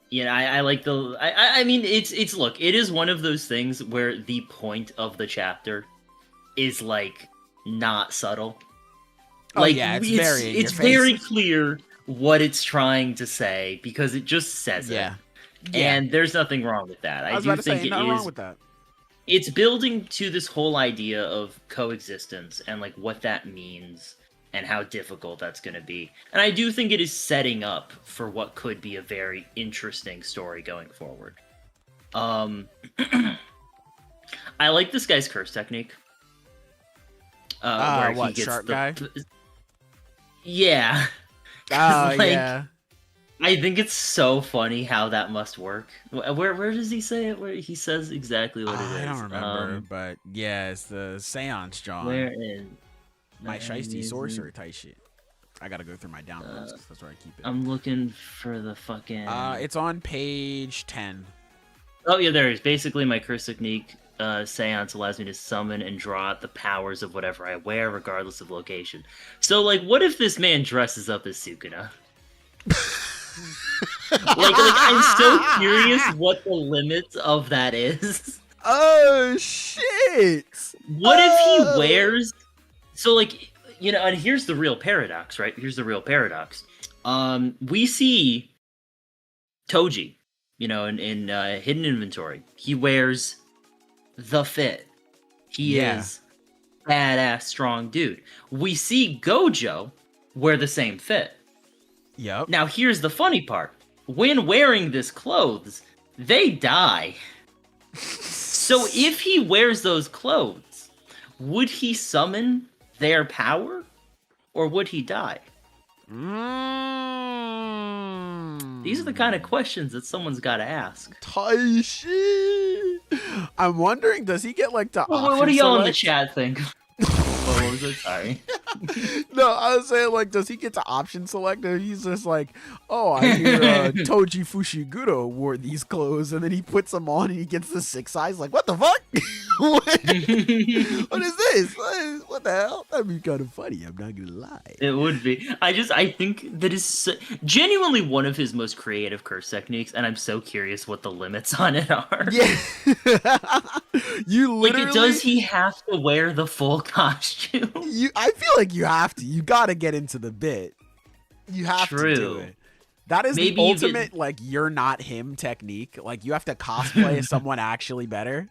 Yeah, I like the. I mean, it's look. It is one of those things where the point of the chapter is like not subtle. Like,
yeah, it's
very clear what it's trying to say because it just says it.
Yeah.
And there's nothing wrong with that.
I was about to say, nothing wrong with that.
It's building to this whole idea of coexistence and like what that means and how difficult that's going to be. And I do think it is setting up for what could be a very interesting story going forward. I like this guy's curse technique. Where
what,
he gets
shark
the,
guy?
Yeah.
Oh,
like,
yeah.
I think it's so funny how that must work. Where does he say it? Where he says exactly what it is?
I don't remember, but yeah, it's the seance, John.
Where is
my shiesty sorcerer type shit. I gotta go through my downloads. That's where I keep it.
I'm looking for the fucking.
It's on page 10.
Oh yeah, there it is. Basically, my curse technique seance allows me to summon and draw out the powers of whatever I wear, regardless of location. So, like, what if this man dresses up as Sukuna? like, I'm so curious what the limits of that is.
Oh shit!
What if he wears? So, like, you know, and here's the real paradox, right? Here's the real paradox. We see Toji, you know, in hidden inventory. He wears the fit. He is badass, strong dude. We see Gojo wear the same fit.
Yep.
Now, here's the funny part. When wearing this clothes, they die. So if he wears those clothes, would he summon their power? Or would he die? These are the kind of questions that someone's got to ask.
Taishi! I'm wondering, does he get like the option
What do y'all in the
select?
chat think? What was it? Sorry.
No, I was saying, like, does he get to option select? Or he's just like, oh, I hear Toji Fushiguro wore these clothes, and then he puts them on and he gets the 6 eyes. Like, what the fuck? what is this? What the hell? That'd be kind of funny. I'm not gonna lie.
It would be. I think that is genuinely one of his most creative curse techniques, and I'm so curious what the limits on it are.
Yeah. You literally.
Like, does he have to wear the full costume?
I feel like you have to. You gotta get into the bit. You have to do it. That is
Maybe
the ultimate, like, you're not him technique. Like, you have to cosplay as someone actually better.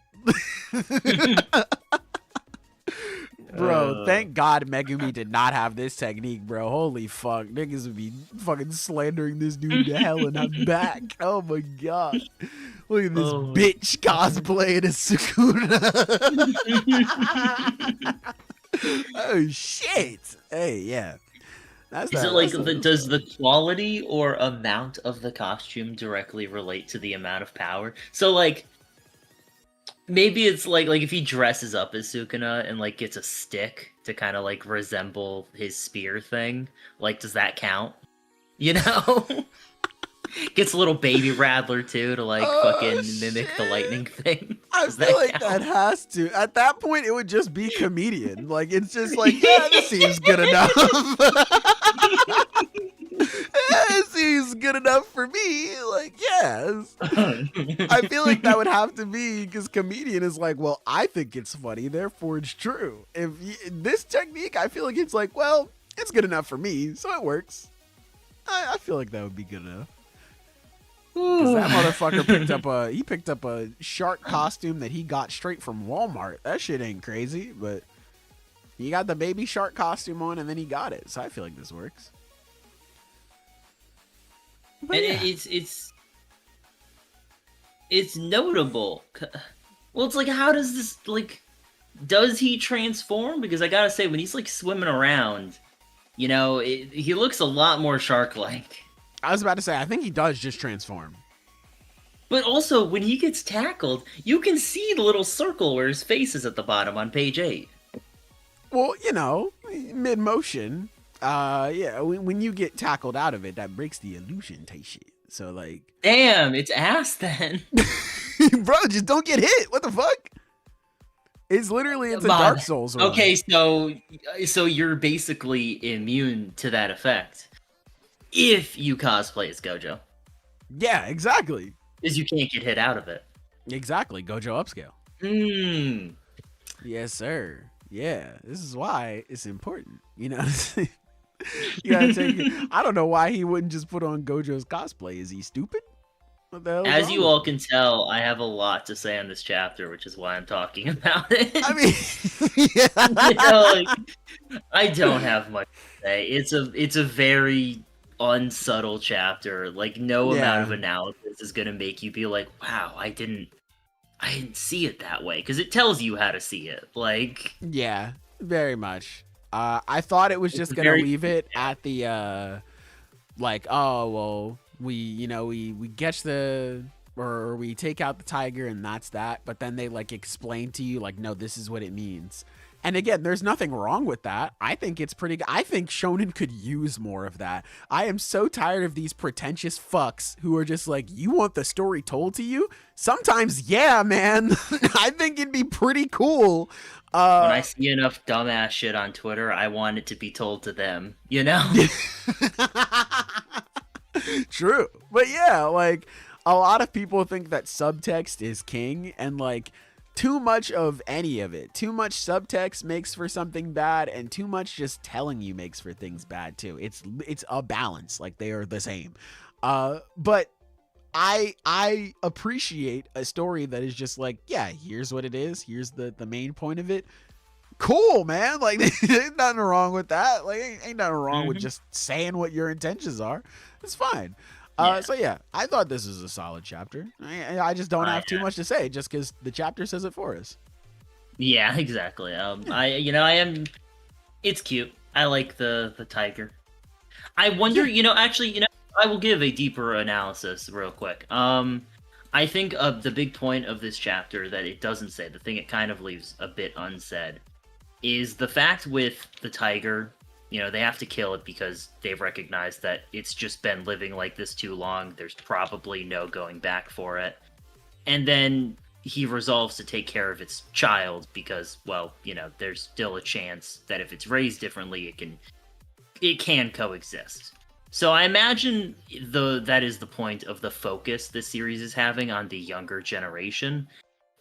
Bro, thank God Megumi did not have this technique, bro. Holy fuck. Niggas would be fucking slandering this dude to hell and I'm back. Oh my God. Look at this
Oh.
bitch cosplaying as Sukuna. Oh shit! Hey, yeah.
Is it like does the quality or amount of the costume directly relate to the amount of power? So like maybe it's like if he dresses up as Sukuna and like gets a stick to kind of like resemble his spear thing, like does that count? You know? Gets a little baby rattler too to like fucking mimic the lightning thing.
I feel like that has to. At that point, it would just be comedian. Like it's just like, yeah, this seems good enough. It seems good enough for me. Like, yes. I feel like that would have to be because comedian is like, well, I think it's funny, therefore it's true. This technique, I feel like it's like, well, it's good enough for me, so it works. I feel like that would be good enough. Because that motherfucker picked up a shark costume that he got straight from Walmart. That shit ain't crazy, but he got the baby shark costume on and then he got it. So I feel like this works. But
and
yeah.
it's notable. Well, it's like, how does this, like, does he transform? Because I gotta say, when he's like swimming around, you know, he looks a lot more shark-like.
I was about to say, I think he does just transform.
But also, when he gets tackled, you can see the little circle where his face is at the bottom on page 8.
Well, you know, mid-motion, yeah, when you get tackled out of it, that breaks the illusion type shit. So, like...
Damn, it's ass then.
Bro, just don't get hit. What the fuck? It's a Dark Souls run.
Okay, so you're basically immune to that effect. If you cosplay as Gojo.
Yeah, exactly.
Because you can't get hit out of it.
Exactly. Gojo upscale. Yes, sir. Yeah, this is why it's important. You know what I'm saying? You gotta take it. I don't know why he wouldn't just put on Gojo's cosplay. Is he stupid? What the hell?
As you all can tell, I have a lot to say on this chapter, which is why I'm talking about it.
I mean, yeah.
You know, like, I don't have much to say. It's a very unsubtle chapter. Like, no amount of analysis is gonna make you be like, wow, I didn't see it that way, because it tells you how to see it. Like,
yeah, very much. I thought it was just gonna leave it at the like, oh well, we catch or we take out the tiger and that's that. But then they like explain to you like, no, this is what it means. And again, there's nothing wrong with that. I think it's pretty good. I think Shonen could use more of that. I am so tired of these pretentious fucks who are just like, you want the story told to you? Sometimes, yeah, man. I think it'd be pretty cool.
When I see enough dumbass shit on Twitter, I want it to be told to them, you know?
True. But yeah, like, a lot of people think that subtext is king, and like, too much of any of it. Too much subtext makes for something bad, and too much just telling you makes for things bad too. It's a balance. Like, they are the same. But I appreciate a story that is just like, yeah, here's what it is. Here's the main point of it. Cool, man. Like, ain't nothing wrong with that. Like, ain't nothing wrong with just saying what your intentions are. It's fine. So yeah, I thought this was a solid chapter. I just don't have too much to say, just because the chapter says it for us.
Yeah, exactly. It's cute. I like the tiger. I wonder, I will give a deeper analysis real quick. I think the big point of this chapter that it doesn't say, the thing it kind of leaves a bit unsaid, is the fact with the tiger. They have to kill it because they've recognized that it's just been living like this too long. There's probably no going back for it. And then he resolves to take care of its child because, well, there's still a chance that if it's raised differently, it can coexist. So I imagine that is the point of the focus this series is having on the younger generation,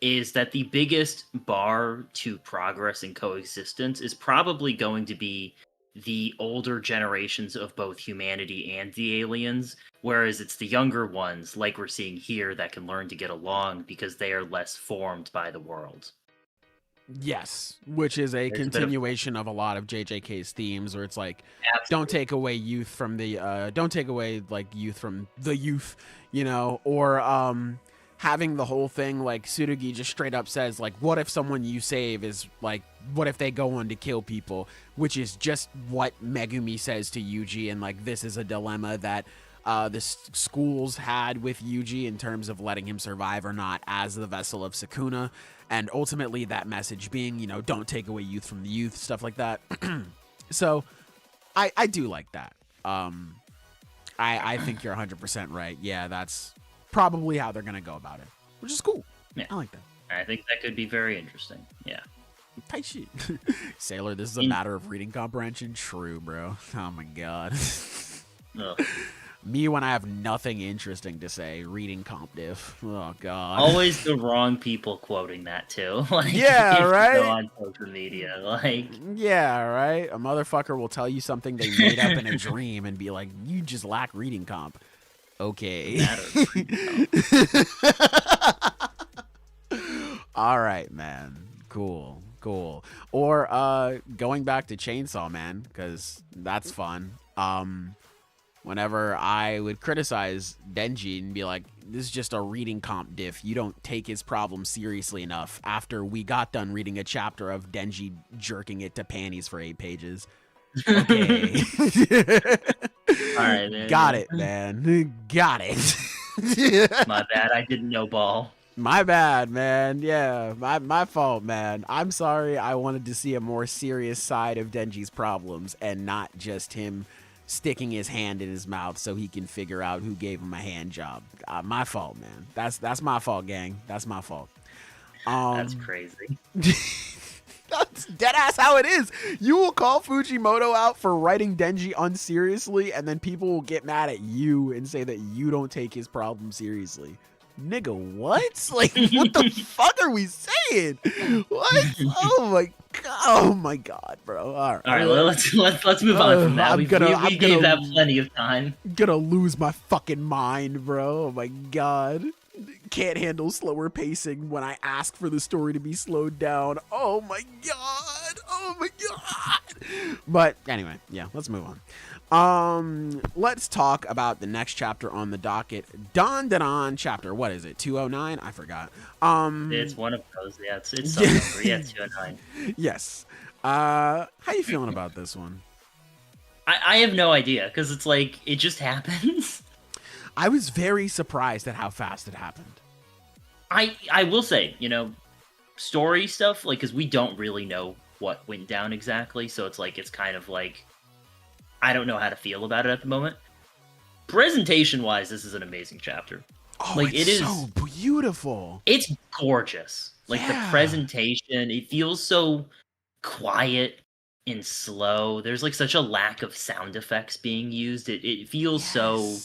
is that the biggest bar to progress in coexistence is probably going to be the older generations of both humanity and the aliens, whereas it's the younger ones, like we're seeing here, that can learn to get along because they are less formed by the world.
Yes, which is a continuation of a lot of JJK's themes, where it's like, don't take away youth from the, don't take away like youth from the youth, or having the whole thing, like, Tsurugi just straight up says, like, what if someone you save is, like, what if they go on to kill people? Which is just what Megumi says to Yuji, and, like, this is a dilemma that the schools had with Yuji in terms of letting him survive or not as the vessel of Sukuna, and ultimately that message being, you know, don't take away youth from the youth, stuff like that. So, I do like that. I think you're 100% right. Yeah, that's probably how they're gonna go about it, which is cool.
Yeah.
I like that.
I think that could be very interesting. Yeah.
Tight shit. Sailor, this is a matter of reading comprehension. True, bro. Oh my god.
Ugh.
Me when I have nothing interesting to say, reading comp diff. Oh god.
Always the wrong people quoting that too. Like,
Yeah,
if you
right?
go on social media, like,
Yeah, right? A motherfucker will tell you something they made up in a dream and be like, you just lack reading comp. Okay. All right, man. Cool. Or going back to Chainsaw Man, because that's fun. Whenever I would criticize Denji and be like, this is just a reading comp diff, you don't take his problem seriously enough, after we got done reading a chapter of Denji jerking it to panties for 8 pages. Okay.
all right, man.
Got it, man. Got it.
My bad. I didn't know ball.
My bad, man. Yeah, my fault, man. I'm sorry. I wanted to see a more serious side of Denji's problems and not just him sticking his hand in his mouth so he can figure out who gave him a hand job. My fault, man. That's my fault, gang. That's my fault.
That's crazy.
That's dead ass how it is. You will call Fujimoto out for writing Denji unseriously, and then people will get mad at you and say that you don't take his problem seriously. Nigga, what? Like, what the fuck are we saying? What? Oh my god, bro. All right,
well, let's move on from that. We gave that plenty of time.
Gonna lose my fucking mind, bro. Oh my god. Can't handle slower pacing when I ask for the story to be slowed down. Oh my god. But anyway, yeah, let's move on. Let's talk about the next chapter on the docket. Dandadan Chapter. What is it? 209? I forgot.
It's one of those. Yeah, it's some number. Yeah, 209.
Yes. How you feeling about this one?
I have no idea, because it's like, it just happens.
I was very surprised at how fast it happened.
I will say, you know, story stuff, like, because we don't really know what went down exactly, so it's like, it's kind of like, I don't know how to feel about it at the moment. Presentation-wise, this is an amazing chapter.
Oh,
like,
it's so beautiful.
It's gorgeous. Like, the presentation, it feels so quiet and slow. There's, like, such a lack of sound effects being used. It feels so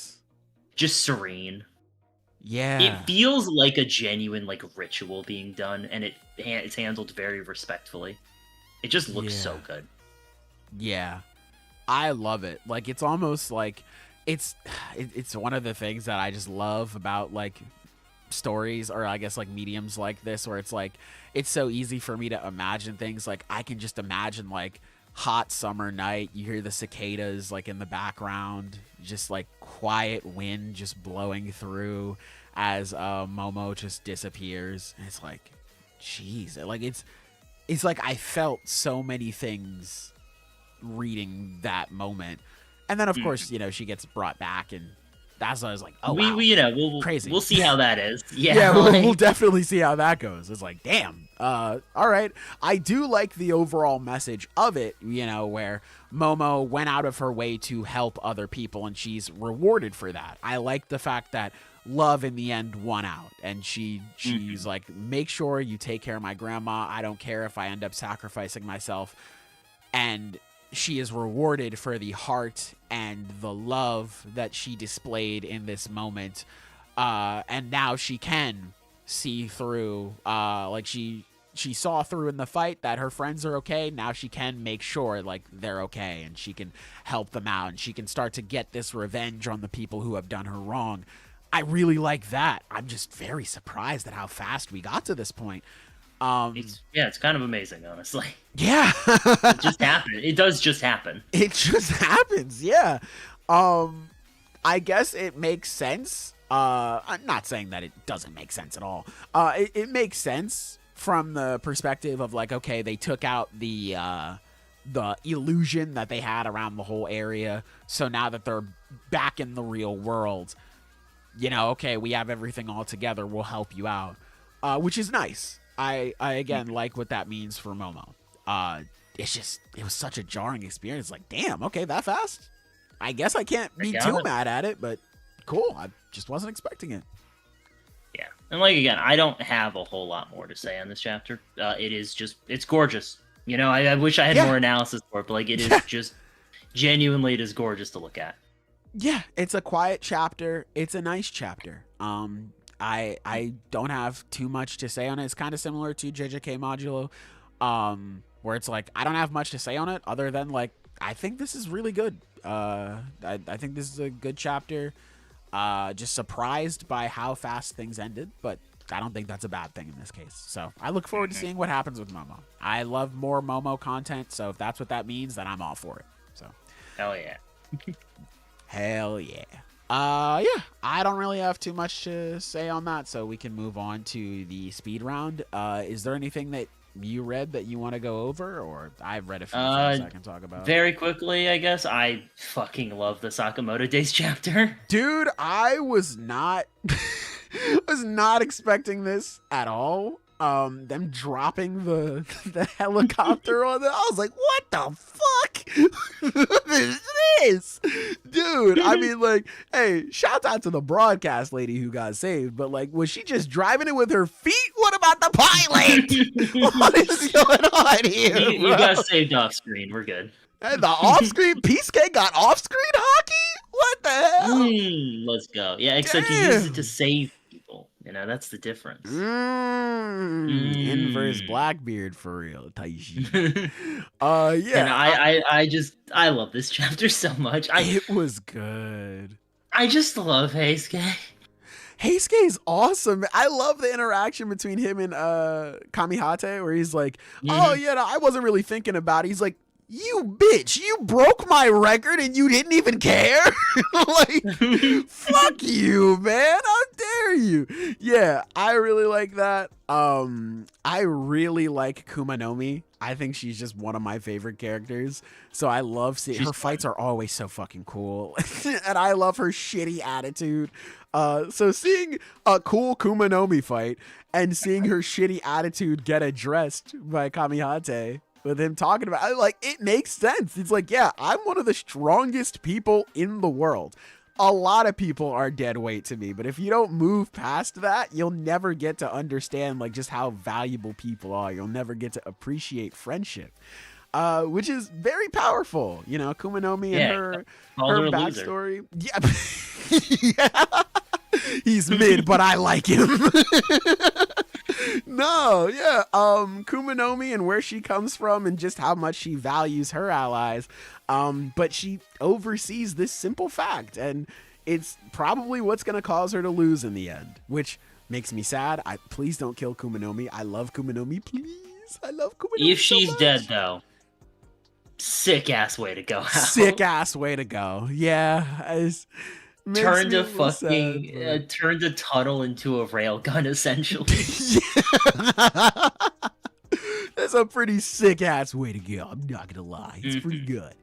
just serene.
Yeah.
It feels like a genuine, like, ritual being done, and it's handled very respectfully. It just looks so good.
Yeah. I love it. Like, it's almost like it's one of the things that I just love about, like, stories, or I guess, like, mediums like this, where it's like, it's so easy for me to imagine things. Like, I can just imagine, like, hot summer night, you hear the cicadas, like, in the background, just, like, quiet wind just blowing through as Momo just disappears. And it's like, jeez, like, it's like I felt so many things reading that moment. And then, of course, you know, she gets brought back, and that's why I was like, oh, wow.
We'll
crazy.
We'll see how that is.
Yeah, we'll definitely see how that goes. It's like, damn. All right. I do like the overall message of it, you know, where Momo went out of her way to help other people, and she's rewarded for that. I like the fact that love in the end won out, and she's like, make sure you take care of my grandma. I don't care if I end up sacrificing myself. And she is rewarded for the heart and the love that she displayed in this moment. And now she can see through, like she saw through in the fight that her friends are okay. Now she can make sure, like, they're okay, and she can help them out, and she can start to get this revenge on the people who have done her wrong. I really like that. I'm just very surprised at how fast we got to this point.
It's kind of amazing, honestly.
Yeah.
It just happened. It does just happen.
It just happens, yeah. I guess it makes sense I'm not saying that it doesn't make sense at all. It makes sense from the perspective of like, okay, they took out the illusion that they had around the whole area. So now that they're back in the real world, you know, okay, we have everything all together. We'll help you out, which is nice. I again like what that means for Momo. It was such a jarring experience. Like, damn, okay, that fast? I guess I can't be too mad at it, but cool. I just wasn't expecting it.
Yeah. And like, again, I don't have a whole lot more to say on this chapter. It's gorgeous. You know, I wish I had more analysis for it, but like, it is just genuinely, it is gorgeous to look at. Yeah,
it's a quiet chapter. It's a nice chapter. I don't have too much to say on it. It's kind of similar to JJK Modulo, where it's like, I don't have much to say on it other than like, I think this is really good. I think this is a good chapter. Just surprised by how fast things ended, but I don't think that's a bad thing in this case. So I look forward to seeing what happens with Momo. I love more Momo content, so if that's what that means, then I'm all for it. So
hell yeah.
Hell yeah. Yeah, I don't really have too much to say on that, so we can move on to the speed round. Is there anything that you read that you want to go over, or I've read a few things I can talk about?
Very quickly, I guess. I fucking love the Sakamoto Days chapter.
Dude, I was not expecting this at all. Them dropping the helicopter on them. I was like, what the fuck is this? Dude, I mean, like, hey, shout out to the broadcast lady who got saved, but like, was she just driving it with her feet? What about the pilot? What is going on here?
You got saved off screen. We're good.
And the off-screen, Peace-K got off-screen hockey? What the hell?
Let's go. Yeah, except he used it to save people. You know, that's the difference.
Inverse Blackbeard for real, Taishi. Yeah.
And I love this chapter so much.
It was good.
I just love Heisuke.
Heisuke is awesome. I love the interaction between him and Kamihate, where he's like, oh yeah, no, I wasn't really thinking about it. He's like, you bitch, you broke my record and you didn't even care? Like, fuck you, man. How dare you? Yeah, I really like that. I really like Kumanomi. I think she's just one of my favorite characters. So I love seeing her fights are always so fucking cool. And I love her shitty attitude. So seeing a cool Kumanomi fight and seeing her shitty attitude get addressed by Kamihate with him talking about, like, it makes sense. It's like, yeah, I'm one of the strongest people in the world. A lot of people are dead weight to me, but if you don't move past that, you'll never get to understand like just how valuable people are. You'll never get to appreciate friendship, which is very powerful. You know, Kumanomi and her backstory. Yeah. He's mid, but I like him. No, yeah. Kumanomi and where she comes from and just how much she values her allies. But she oversees this simple fact, and it's probably what's going to cause her to lose in the end, which makes me sad. Please don't kill Kumanomi. I love Kumanomi, please. I love Kumanomi.
If she's dead, though, sick ass way to go.
Sick ass way to go. Yeah.
Turn the tunnel into a railgun, essentially.
That's a pretty sick ass way to go. I'm not gonna lie, it's pretty good.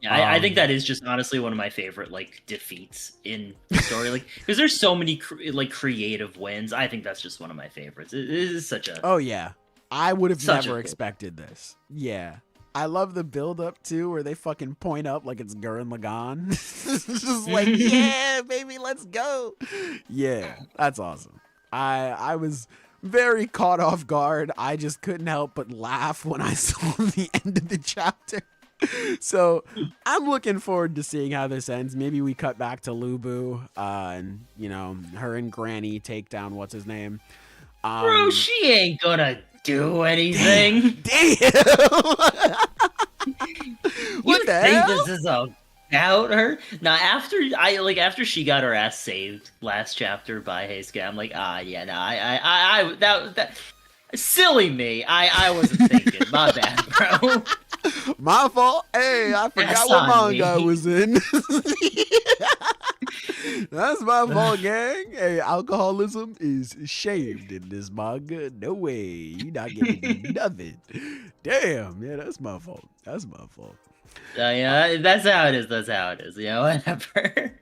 Yeah, I think that is just honestly one of my favorite like defeats in the story, like because there's so many creative wins. I think that's just one of my favorites. It is such a
I would have never expected this. Yeah. I love the build up too, where they fucking point up like it's Gurren Lagann. It's just like, yeah, baby, let's go. Yeah, that's awesome. I was very caught off guard. I just couldn't help but laugh when I saw the end of the chapter. So I'm looking forward to seeing how this ends. Maybe we cut back to Lubu, and you know, her and Granny take down what's his name.
Bro, she ain't gonna do anything.
Damn. What the hell?
This is about her? Now, after she got her ass saved last chapter by Heisuke, I'm like, that silly me. I wasn't thinking. My bad, bro.
My fault. Hey, I forgot what manga I was in. That's my fault, gang. Hey, alcoholism is shamed in this manga. No way. You not getting nothing. Damn. Yeah, that's my fault. That's my fault.
Yeah, that's how it is. That's how it is. You know, whatever.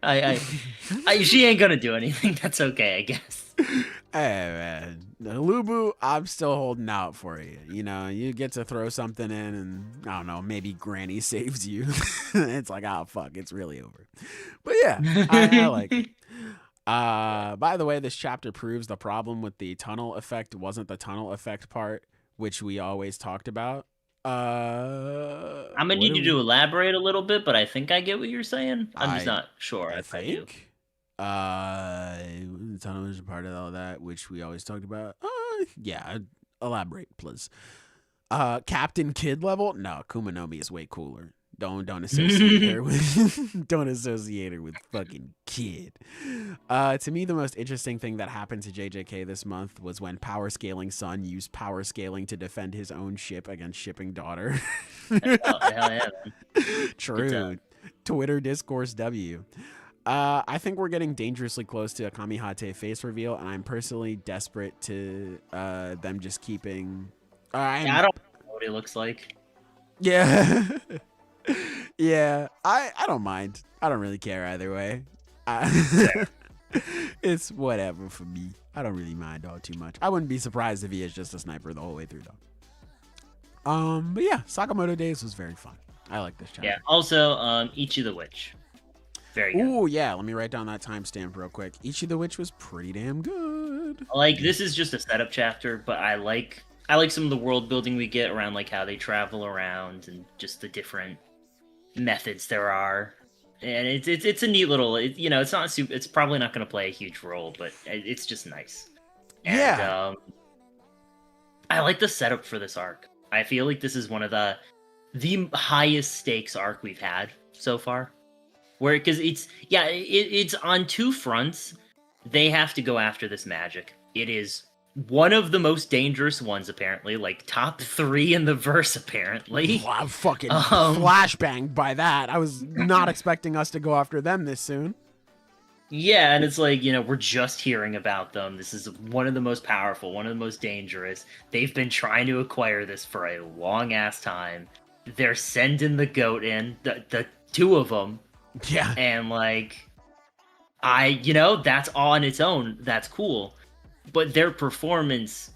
She ain't gonna do anything. That's okay, I guess.
Hey, man. Lubu, I'm still holding out for you. You know, you get to throw something in and, I don't know, maybe Granny saves you. It's like, oh, fuck, it's really over. But yeah, I like it. By the way, this chapter proves the problem with the tunnel effect wasn't the tunnel effect part, which we always talked about.
I'm gonna need you to elaborate a little bit, but I think I get what you're saying. I'm just not sure.
I think. The tunnel is a part of all that, which we always talked about. Yeah, elaborate, please. Captain Kid level? No, Kumanomi is way cooler. Don't associate her with don't associate her with fucking Kid. To me, the most interesting thing that happened to JJK this month was when Power Scaling Son used power scaling to defend his own ship against shipping daughter.
Hell yeah, man.
True. Twitter discourse W. I think we're getting dangerously close to a Kamihate face reveal, and I'm personally desperate to them just keeping.
I don't know what he looks like.
Yeah. Yeah, I don't mind. I don't really care either way. It's whatever for me. I don't really mind all too much. I wouldn't be surprised if he is just a sniper the whole way through, though. But yeah, Sakamoto Days was very fun. I like this chapter.
Yeah. Also, Ichi the Witch. Very good.
Ooh, yeah. Let me write down that timestamp real quick. Ichi the Witch was pretty damn good.
Like, this is just a setup chapter, but I like some of the world building we get around, like, how they travel around and just the different methods there are. And it's a neat little, it's not super, it's probably not going to play a huge role, but it's just nice. And,
yeah.
I like the setup for this arc. I feel like this is one of the highest stakes arc we've had so far. Where, because it's on two fronts. They have to go after this magic. It is one of the most dangerous ones, apparently. Like, top 3 in the verse, apparently.
Wow, I'm fucking flashbanged by that. I was not expecting us to go after them this soon.
Yeah, and it's like, we're just hearing about them. This is one of the most powerful, one of the most dangerous. They've been trying to acquire this for a long-ass time. They're sending the goat in, the two of them.
Yeah.
And, that's on its own. That's cool. But their performance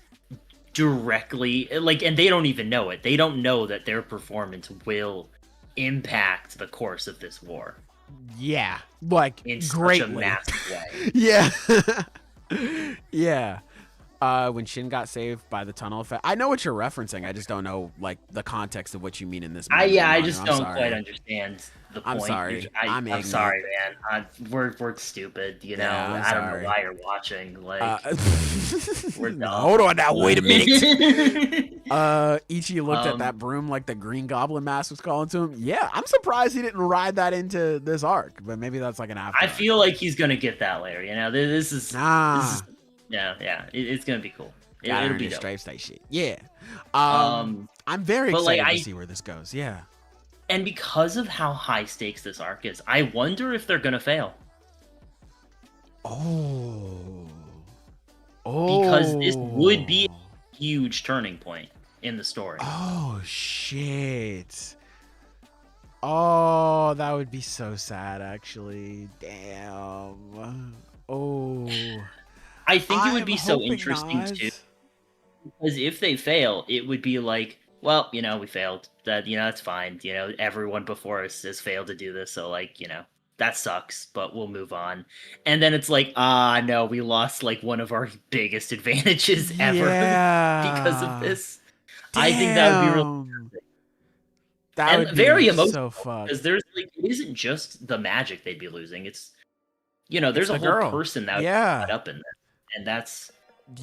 directly, and they don't even know it. They don't know that their performance will impact the course of this war.
Yeah.
In
greatly.
Such a massive way.
Yeah. Yeah. When Shin got saved by the tunnel effect. I know what you're referencing. I just don't know, the context of what you mean in this moment.
I just don't quite understand the point.
I'm sorry.
I'm sorry, man. We're stupid,
Yeah,
I don't know why you're watching. We're dumb.
Hold on now. Wait a minute. Ichi looked at that broom like the Green Goblin mask was calling to him. Yeah, I'm surprised he didn't ride that into this arc, but maybe that's an after.
I feel like he's going to get that later. This is... Yeah, it's gonna be cool. It'll be dope.
Stripes type shit. Yeah. I'm very excited to see where this goes. Yeah.
And because of how high stakes this arc is, I wonder if they're gonna fail.
Oh.
Because this would be a huge turning point in the story.
Oh shit. Oh, that would be so sad, actually. Damn. Oh.
I think it would be so interesting too, because if they fail, it would be like, well, we failed. That that's fine. Everyone before us has failed to do this, so that sucks. But we'll move on. And then it's like, no, we lost one of our biggest advantages ever because of this.
Damn.
I think that would be really
that would be
very emotional
so
because there's it isn't just the magic they'd be losing. It's there's a whole person that would be caught up in this. And that's,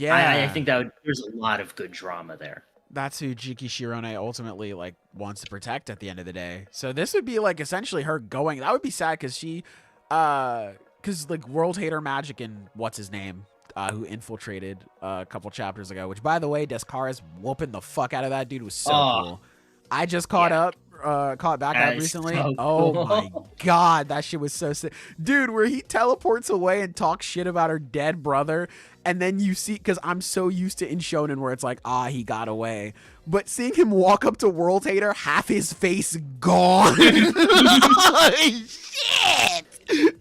I think there's a lot of good drama there.
That's who Jiki Shirone ultimately wants to protect at the end of the day. So this would be essentially her going. That would be sad because she, World Hater Magic and what's his name, who infiltrated a couple chapters ago. Which, by the way, Descara's whooping the fuck out of that dude was so cool. I just caught up caught back
That
up
is
recently.
so
Oh
cool.
my god, that shit was so sick, dude. Where he teleports away and talks shit about her dead brother, and then you see, because I'm so used to in shonen where it's like, he got away, but seeing him walk up to World Hater, half his face gone. Holy shit!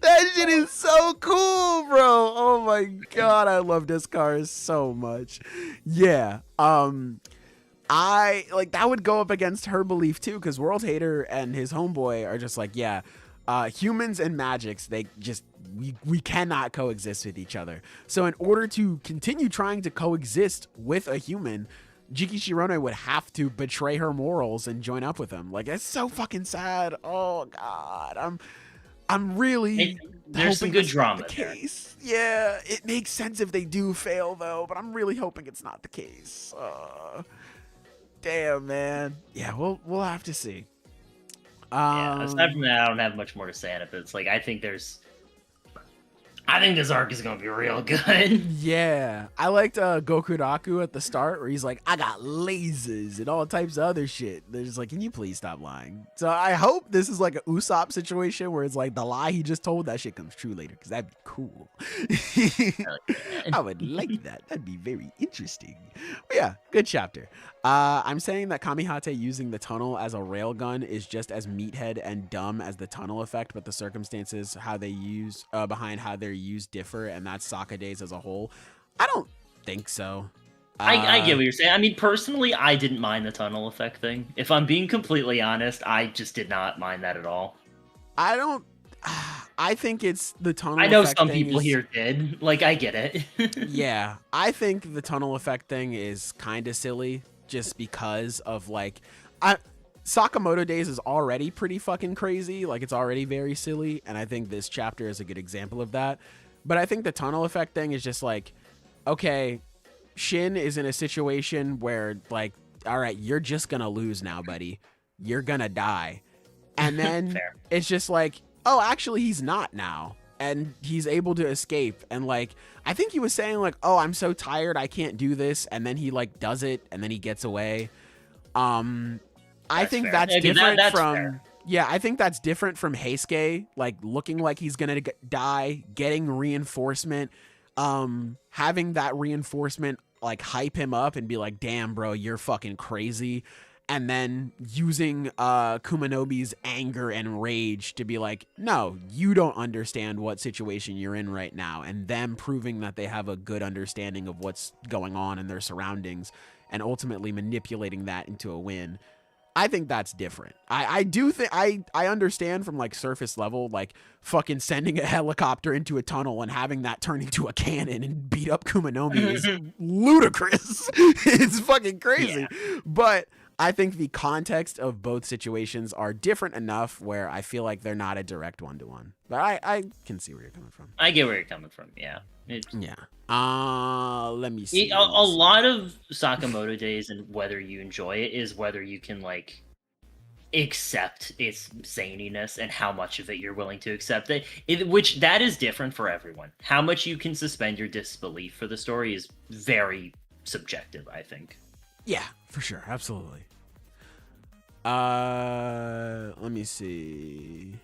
That shit is so cool, bro. Oh my god, I love this car so much. Yeah. I like that would go up against her belief too, because World Hater and his homeboy are just like, yeah, humans and magics, they just we cannot coexist with each other. So in order to continue trying to coexist with a human, Jiki Shirone would have to betray her morals and join up with him. Like, it's so fucking sad. Oh god, I'm really
there's some
hoping
good
it's
drama
not the
there.
case. Yeah, it makes sense if they do fail though, but I'm really hoping it's not the case. Damn, man. Yeah, we'll have to see.
Yeah, aside from that, I don't have much more to say on it, but it's like I think this arc is gonna be real good.
Yeah, I liked Gokuraku at the start where he's like, I got lasers and all types of other shit. They're just like, can you please stop lying? So I hope this is like a Usopp situation where it's like the lie he just told, that shit comes true later, because that'd be cool. I would like that. That'd be very interesting. But yeah, good chapter. I'm saying that Kamihate using the tunnel as a railgun is just as meathead and dumb as the tunnel effect, but the circumstances how they use behind how they're used differ, and that's Saka Days as a whole. I don't think so.
I get what you're saying. I mean, personally, I didn't mind the tunnel effect thing. If I'm being completely honest, I just did not mind that at all.
I think it's the tunnel
I know
effect
some
thing
people
is,
here did. Like, I get it.
yeah, I think the tunnel effect thing is kind of silly just because of like, Sakamoto Days is already pretty fucking crazy. Like, it's already very silly, and I think this chapter is a good example of that. But I think the tunnel effect thing is just like, okay, Shin is in a situation where like, all right, you're just gonna lose now, buddy. You're gonna die. And then
Fair.
it's just like, oh, actually he's not now. And he's able to escape. And like, I think he was saying like, oh, I'm so tired, I can't do this. And then he like does it, and then he gets away. I think
fair.
that's
I mean,
different
that's
from
fair.
Yeah, I think that's different from Heisuke, like looking like he's gonna die, getting reinforcement, having that reinforcement like hype him up and be like, damn bro, you're fucking crazy, and then using Kumanobi's anger and rage to be like, no, you don't understand what situation you're in right now, and them proving that they have a good understanding of what's going on in their surroundings and ultimately manipulating that into a win. I think that's different. I do think I understand from like surface level, like fucking sending a helicopter into a tunnel and having that turn into a cannon and beat up Kumanomi is ludicrous. It's fucking crazy. Yeah. But I think the context of both situations are different enough where I feel like they're not a direct one-to-one. But I can see where you're coming from.
I get where you're coming from, yeah.
Yeah. Let me see.
A lot of Sakamoto Days, and whether you enjoy it, is whether you can like accept its zaniness and how much of it you're willing to accept it, which that is different for everyone. How much you can suspend your disbelief for the story is very subjective, I think.
Yeah, for sure, absolutely. Let me see.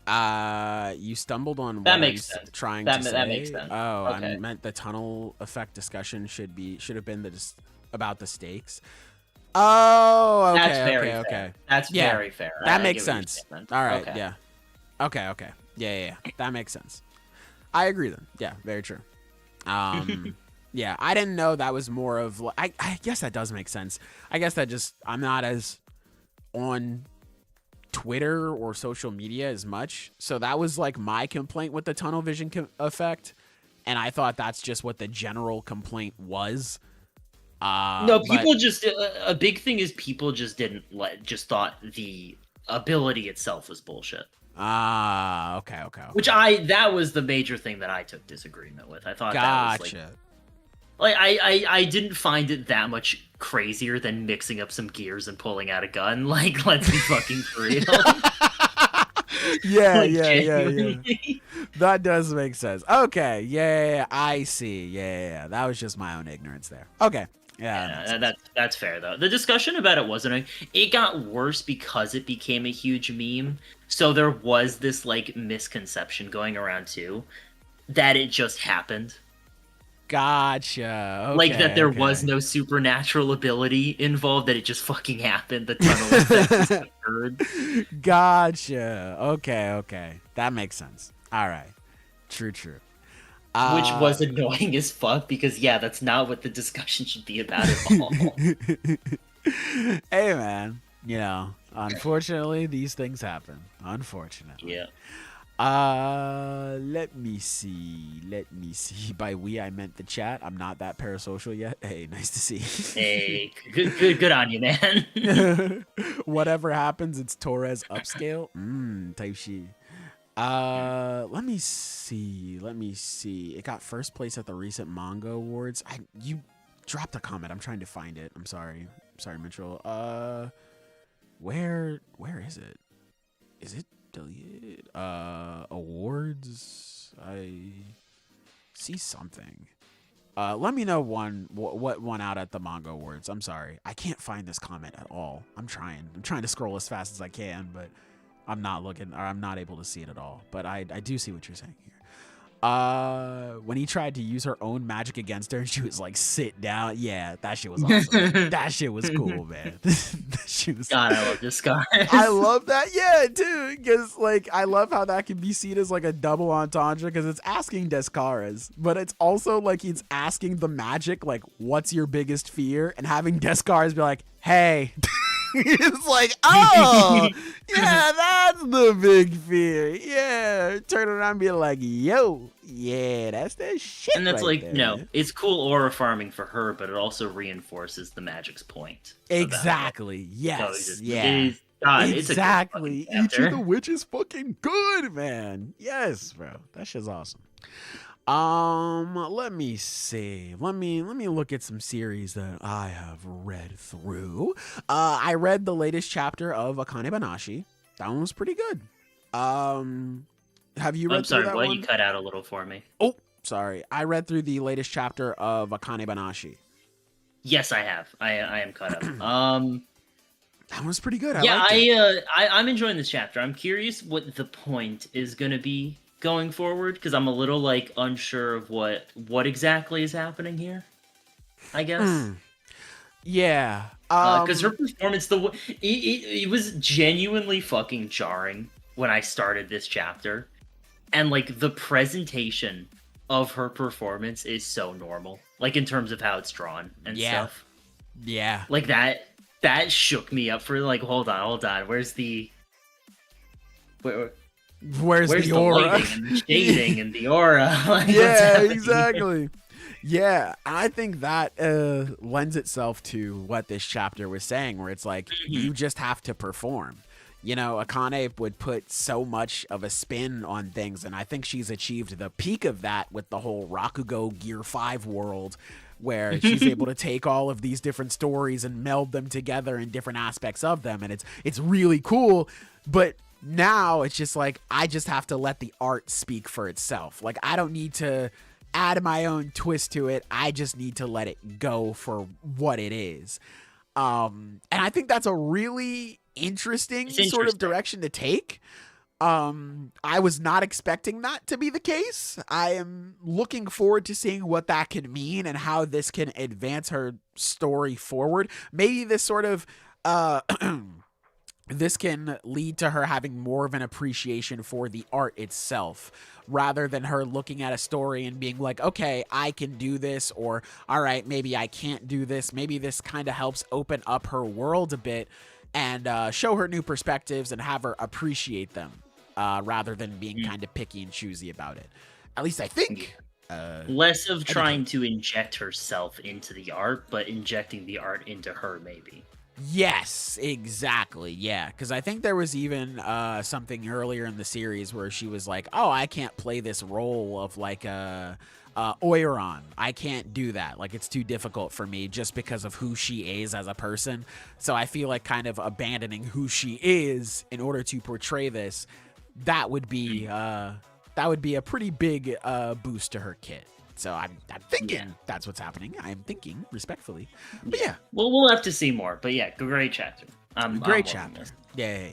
You stumbled on
that
what
makes
I'm
sense.
Trying to say.
That makes sense.
Oh,
okay.
I meant the tunnel effect discussion should have been about the stakes. Oh, okay,
That's very
okay.
fair. That's very fair.
That makes sense. All right,
okay.
yeah. Okay. Yeah. That makes sense. I agree then. Yeah, very true. Yeah, I didn't know that was more of I guess that does make sense. I guess that just I'm not as on Twitter or social media as much. So that was like my complaint with the tunnel vision effect. And I thought that's just what the general complaint was.
No, people just a big thing is people just just thought the ability itself was bullshit.
Okay.
Which that was the major thing that I took disagreement with. I thought that was like I didn't find it that much crazier than mixing up some gears and pulling out a gun. Like, let's be fucking for real.
Yeah,
Like,
yeah. That does make sense. Okay, yeah, I see. Yeah. That was just my own ignorance there. Okay. Yeah,
that's fair though. The discussion about it wasn't. It got worse because it became a huge meme. So there was this like misconception going around too that it just happened.
Gotcha. Okay,
like that there was no supernatural ability involved. That it just fucking happened. The tunnel effect just occurred.
Gotcha. Okay. That makes sense. All right. True.
Which was annoying as fuck because, yeah, that's not what the discussion should be about at all.
Hey, man. Unfortunately, these things happen. Unfortunately.
Yeah.
Let me see. By we, I meant the chat. I'm not that parasocial yet. Hey, nice to see.
Hey, good on you, man.
Whatever happens, it's Torres upscale. Type shit. Let me see. It got first place at the recent manga awards. You dropped a comment. I'm trying to find it. I'm sorry, Mitchell. Where is it? Is it deleted? Awards. I see something. Let me know what won out at the manga awards. I'm sorry, I can't find this comment at all. I'm trying to scroll as fast as I can, but I'm not looking, or I'm not able to see it at all. But I do see what you're saying here. When he tried to use her own magic against her, and she was like, "Sit down." Yeah, that shit was awesome. That shit was cool, man. That shit was.
God, I love this guy.
I love that. Yeah, too. Because like, I love how that can be seen as like a double entendre, because it's asking Descaras, but it's also like he's asking the magic, like, "What's your biggest fear?" and having Descaras be like, "Hey." It's like, oh, yeah, that's the big fear. Yeah, turn around and be like, yo, yeah, that's that shit.
And that's
right
like,
there.
it's cool aura farming for her, but it also reinforces the magic's point.
Exactly. Yes.
Coexist.
Yeah.
God,
exactly.
It's a good
Ichi the Witch is fucking good, man. Yes, bro. That shit's awesome. Let me see. Let me look at some series that I have read through. I read the latest chapter of Akane Banashi. That one was pretty good. Have you read through that one?
You cut out a little for me.
Oh, sorry. I read through the latest chapter of Akane Banashi.
Yes, I have. I am caught up.
That was pretty good.
I'm enjoying this chapter. I'm curious what the point is going to be going forward, because I'm a little like unsure of what exactly is happening here, I guess.
Yeah.
Because her performance, it was genuinely fucking jarring when I started this chapter, and like the presentation of her performance is so normal, like in terms of how it's drawn and stuff.
Yeah.
Like that shook me up for like, hold on, where's the
aura?
Lighting and the shading and the aura? Like,
yeah, exactly. Yeah, I think that lends itself to what this chapter was saying, where it's like, you just have to perform. Akane would put so much of a spin on things, and I think she's achieved the peak of that with the whole Rakugo Gear 5 world, where she's able to take all of these different stories and meld them together in different aspects of them, and it's really cool. But now it's just like, I just have to let the art speak for itself. Like, I don't need to add my own twist to it. I just need to let it go for what it is. And I think that's a really interesting sort of direction to take. I was not expecting that to be the case. I am looking forward to seeing what that can mean and how this can advance her story forward. Maybe this sort of this can lead to her having more of an appreciation for the art itself, rather than her looking at a story and being like, okay, I can do this, or all right, maybe I can't do this. Maybe this kind of helps open up her world a bit and show her new perspectives and have her appreciate them, rather than being kind of picky and choosy about it. At least I think.
Less of trying to inject herself into the art, but injecting the art into her, maybe.
Yes, exactly. Yeah, because I think there was even something earlier in the series where she was like, oh, I can't play this role of like Oiron. I can't do that. Like, it's too difficult for me just because of who she is as a person. So I feel like kind of abandoning who she is in order to portray this, that would be a pretty big boost to her kit. So I'm thinking that's what's happening. I'm thinking respectfully. But yeah.
Well, we'll have to see more. But yeah, great chapter.
Great chapter. Yeah.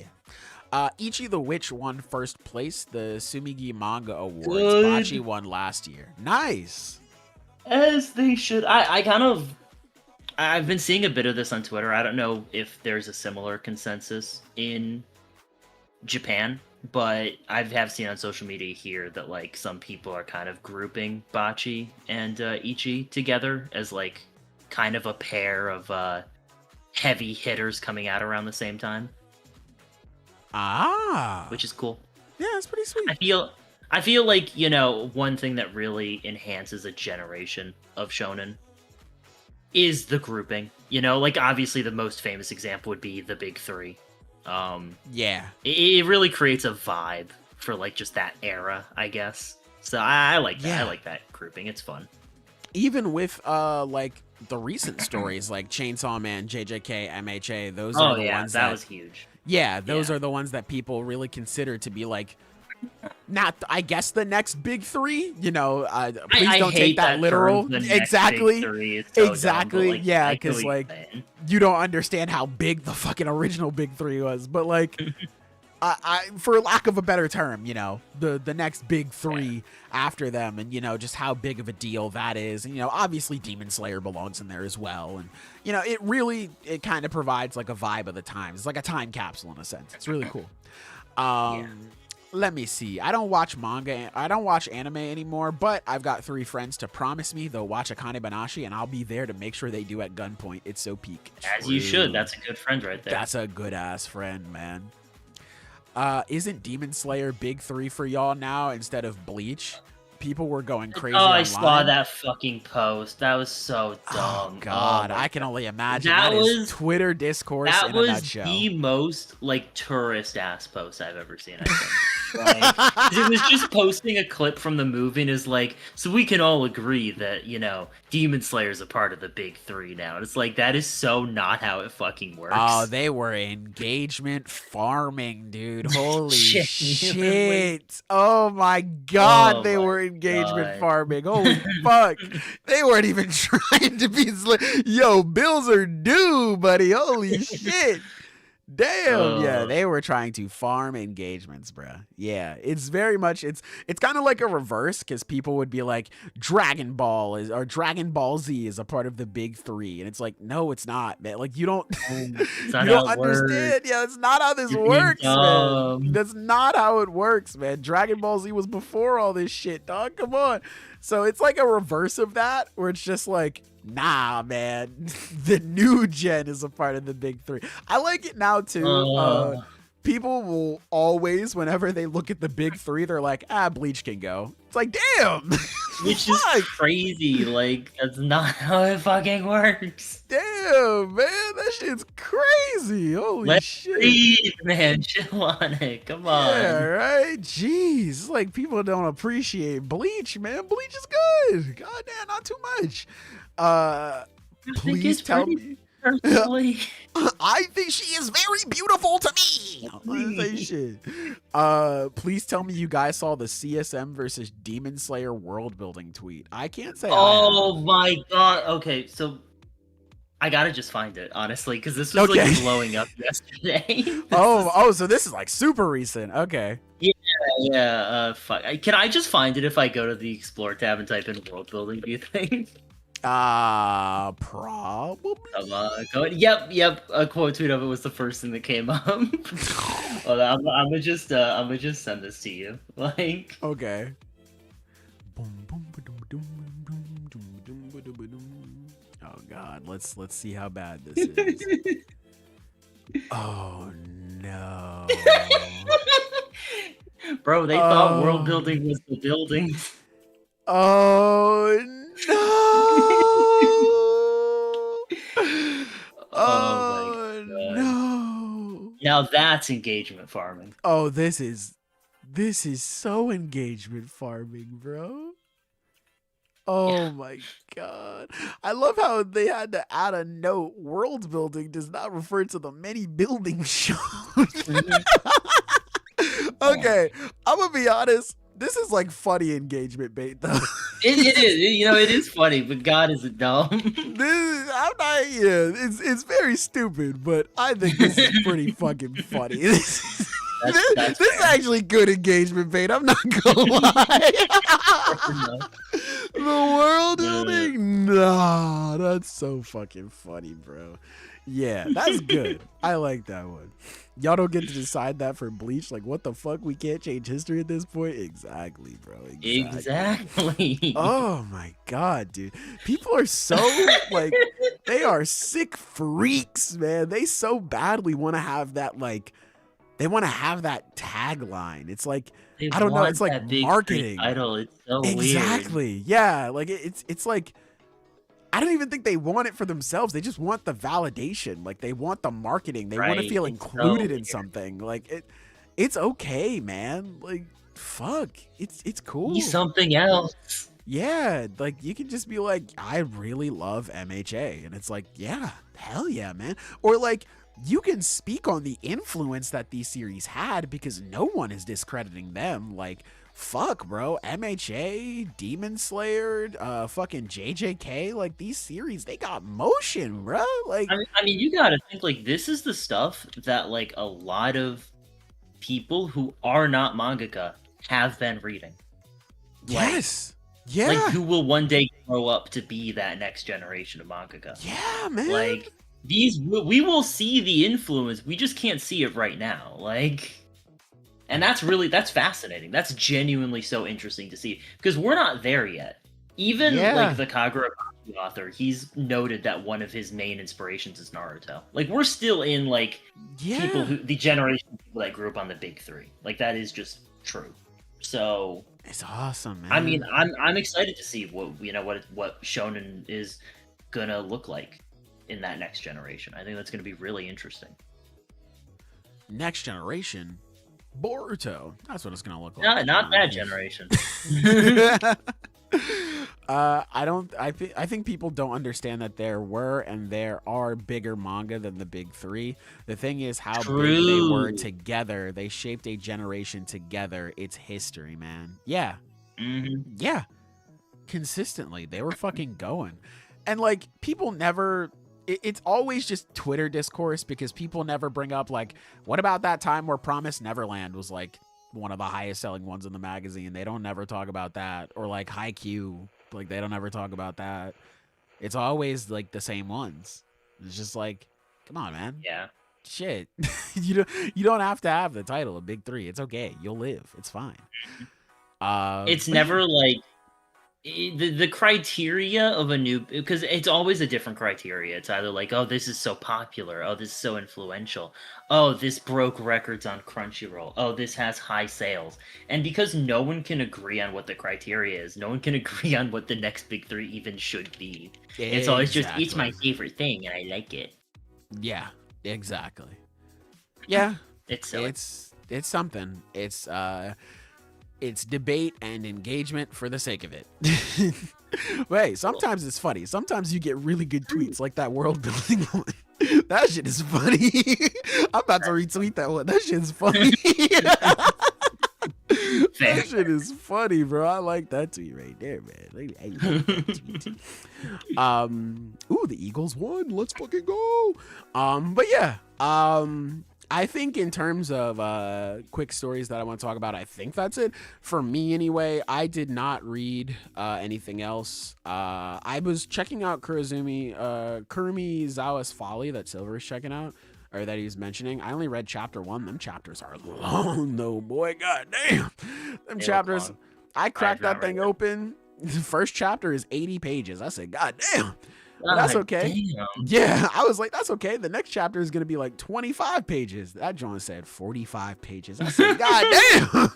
Ichi the Witch won first place. The Sumigi Manga Awards.
Good.
Bachi won last year. Nice.
As they should. I've been seeing a bit of this on Twitter. I don't know if there's a similar consensus in Japan, but I have seen on social media here that like some people are kind of grouping Bachi and Ichi together as like kind of a pair of heavy hitters coming out around the same time. Which is cool.
Yeah, it's pretty sweet.
I feel like, you know, one thing that really enhances a generation of shonen is the grouping. You know, like obviously the most famous example would be the big three.
Yeah.
It really creates a vibe for like just that era, I guess. So I like that.
Yeah.
I like that grouping. It's fun.
Even with like the recent stories like Chainsaw Man, JJK, MHA, those are the ones
that was huge.
Yeah, those are the ones that people really consider to be like, not, I guess, the next big three. You know, please don't take that literal. Exactly. Exactly. Like, yeah, because like you don't understand how big the fucking original big three was, but like, I for lack of a better term, you know, the next big three after them, and you know just how big of a deal that is, and you know obviously Demon Slayer belongs in there as well, and you know it kind of provides like a vibe of the times. It's like a time capsule in a sense. It's really cool. Let me see. I don't watch manga. I don't watch anime anymore, but I've got 3 friends to promise me they'll watch Akane Banashi, and I'll be there to make sure they do at gunpoint. It's so peak.
As you should. That's a good friend right there.
That's a good ass friend, man. Isn't Demon Slayer big 3 for y'all now instead of Bleach? People were going crazy online.
I saw that fucking post. That was so dumb.
Oh god, I can only imagine. That is Twitter discourse in a nutshell.
That was the most like tourist ass post I've ever seen, I think. It was just posting a clip from the movie and is like, so we can all agree that, you know, Demon Slayer is a part of the big 3 now. And it's like, that is so not how it fucking works.
Oh, they were engagement farming, dude. Holy shit. Oh my god, they were engagement farming. Holy fuck. They weren't even trying to be yo, bills are due, buddy. Holy shit. Damn, yeah, they were trying to farm engagements, bruh. Yeah, it's very much, it's kind of like a reverse, because people would be like, Dragon Ball Z is a part of the big 3, and it's like, no, it's not, man. Like, you don't, you don't understand. Yeah, that's not how this works, man. That's not how it works, man. Dragon Ball Z was before all this shit, dog. Come on. So it's like a reverse of that, where it's just like, nah, man, the new gen is a part of the big 3. I like it now too. People will always, whenever they look at the big 3, they're like, Bleach can go. It's like, damn.
Which is crazy. Like, that's not how it fucking works.
Damn, man, that shit's crazy. Holy shit.
Breathe, man, chill on it. Come on.
Yeah, right? Jeez. It's like people don't appreciate Bleach, man. Bleach is good. God damn, not too much. Please tell me.
Personally.
I think she is very beautiful to me. Say shit. Please tell me you guys saw the CSM versus Demon Slayer world building tweet. I can't say.
Oh my god. Okay, so I gotta just find it, honestly, because this was like blowing up yesterday.
So this is like super recent. Okay.
Yeah. Fuck. Can I just find it if I go to the Explore tab and type in world building? Do you think?
Probably.
Yep. A quote tweet of it was the first thing that came up. Well, I'm gonna just send this to you. Like,
okay. Oh god, let's see how bad this is. Oh no.
Bro, they thought world building was the building.
Oh no.
Oh my god.
No.
Now that's engagement farming.
Oh, this is so engagement farming, bro. Oh my god. I love how they had to add a note. World building does not refer to the many buildings shown. Okay, I'm gonna be honest. This is like funny engagement bait, though.
It is, it is funny, but God, is it dumb?
It's very stupid, but I think this is pretty fucking funny. This is actually good engagement bait. I'm not gonna lie. The world building? Nah, that's so fucking funny, bro. Yeah, that's good. I like that one. Y'all don't get to decide that for Bleach. Like, what the fuck? We can't change history at this point? Exactly, bro.
Exactly.
Oh my god, dude. People are so, like, they are sick freaks, man. They so badly want to have that, like, they want to have that tagline. It's like, I don't know. It's like marketing.
Title. It's so weird.
Exactly. Yeah. Like, it's like, I don't even think they want it for themselves. They just want the validation. Like, they want the marketing. They want to feel included in something. Like, it's okay, man. Like, fuck. It's cool.
Be something else.
Yeah. Like, you can just be like, I really love MHA. And it's like, yeah, hell yeah, man. Or like, you can speak on the influence that these series had because no one is discrediting them. Like, fuck, bro. MHA, Demon Slayer, fucking JJK, like, these series, they got motion, bro. Like,
I mean, you gotta think, like, this is the stuff that, like, a lot of people who are not mangaka have been reading.
Yes. Yeah.
Like, who will one day grow up to be that next generation of mangaka.
Yeah, man.
Like, we will see the influence, we just can't see it right now. Like... And that's fascinating. That's genuinely so interesting to see because we're not there yet. Even like the Kagurabachi author, he's noted that one of his main inspirations is Naruto. Like we're still in like the generation of people that grew up on the big three. Like that is just true. So
it's awesome, man.
I mean, I'm excited to see what shonen is gonna look like in that next generation. I think that's gonna be really interesting.
Next generation. Boruto. That's what it's gonna look like.
Not that generation.
I think people don't understand that there were and there are bigger manga than the big three. The thing is how big they were together. They shaped a generation together. It's history, man. Yeah.
Mm-hmm.
Yeah. Consistently. They were fucking going. And like people never it's always just Twitter discourse because people never bring up like, what about that time where Promised Neverland was like one of the highest selling ones in the magazine? They don't never talk about that. Or like Haikyuu, like they don't ever talk about that. It's always like the same ones. It's just like, come on, man.
Yeah.
Shit. You don't have to have the title of Big Three. It's okay. You'll live. It's fine.
It's never like the criteria of a new, because it's always a different criteria. It's either like, oh, this is so popular, oh, this is so influential, oh, this broke records on Crunchyroll, oh, this has high sales. And because no one can agree on what the criteria is, no one can agree on what the next big three even should be. It's always just, it's my favorite thing and I like it.
Yeah, exactly. Yeah.
It's
something. It's debate and engagement for the sake of it. But hey, sometimes it's funny. Sometimes you get really good tweets like that world building one. That shit is funny. I'm about to retweet that one. That shit is funny. That shit is funny, bro. I like that tweet right there, man. Ooh, the Eagles won. Let's fucking go. But yeah. I think in terms of quick stories that I want to talk about, I think that's it. For me anyway, I did not read anything else. I was checking out Kurumizawa's Folly that Silver is checking out, or that he was mentioning. I only read chapter 1. Them chapters are long though, boy. God damn. Them chapters. I cracked that thing open. The first chapter is 80 pages. I said, God damn. But that's okay.
Damn.
Yeah, I was like, that's okay. The next chapter is going to be like 25 pages. That John said 45 pages. I said, God damn.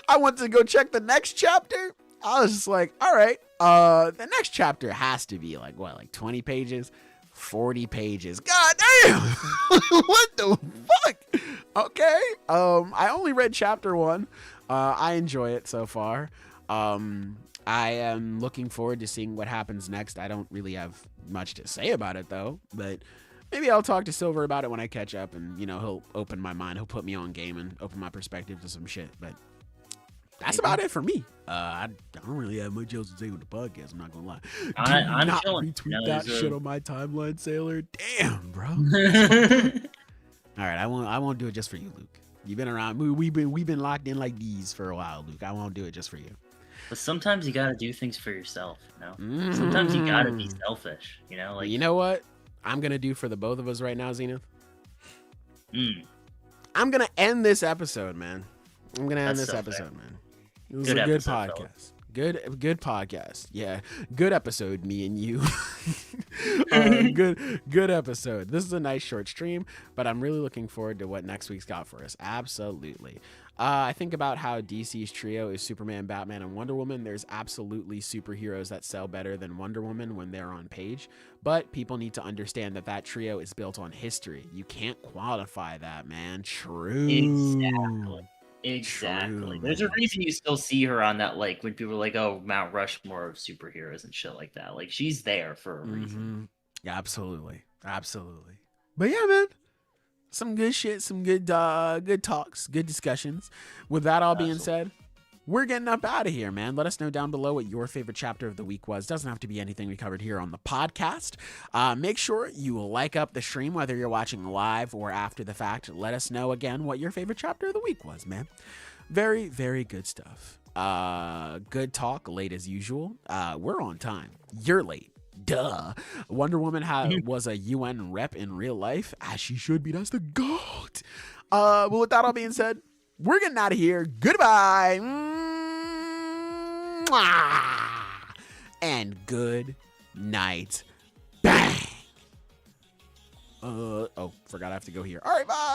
I went to go check the next chapter. I was just like, all right. The next chapter has to be like, what, like 20 pages? 40 pages. God damn. What the fuck? Okay. I only read chapter 1. I enjoy it so far. I am looking forward to seeing what happens next. I don't really have much to say about it, though. But maybe I'll talk to Silver about it when I catch up. And, you know, he'll open my mind. He'll put me on game and open my perspective to some shit. But That's about it for me. I don't really have much else to say with the podcast. I'm not gonna lie.
I'm
not
chilling.
retweet that shit on my timeline, Sailor. Damn, bro. All right, I won't do it just for you, Luke. You've been around. We've been locked in like these for a while, Luke. I won't do it just for you.
But sometimes you gotta do things for yourself, you know? Sometimes you gotta be selfish, you know? Like,
you know what I'm gonna do for the both of us right now, Zenith? I'm gonna end this episode, man. I'm gonna end this episode, man. It was a good podcast. Good podcast. Yeah, good episode. Me and you. Good episode. This is a nice short stream, but I'm really looking forward to what next week's got for us. Absolutely. I think about how DC's trio is Superman, Batman, and Wonder Woman. There's absolutely superheroes that sell better than Wonder Woman when they're on page, but people need to understand that trio is built on history. You can't quantify that, man. True.
Exactly.
True,
There's a
man.
reason you still see her on that, like, when people are like, oh, Mount Rushmore of superheroes and shit like that. Like, she's there for a reason.
Yeah, absolutely. But yeah, man. Some good shit, some good talks, good discussions. With that all being said, we're getting up out of here, man. Let us know down below what your favorite chapter of the week was. Doesn't have to be anything we covered here on the podcast. Make sure you like up the stream, whether you're watching live or after the fact. Let us know again what your favorite chapter of the week was, man. Very, very good stuff. Good talk, late as usual. We're on time. You're late. Duh. Wonder Woman was a UN rep in real life, as she should be. That's the GOAT. Well, with that all being said, we're getting out of here. Goodbye. And good night. Bang. Forgot I have to go here. All right, bye.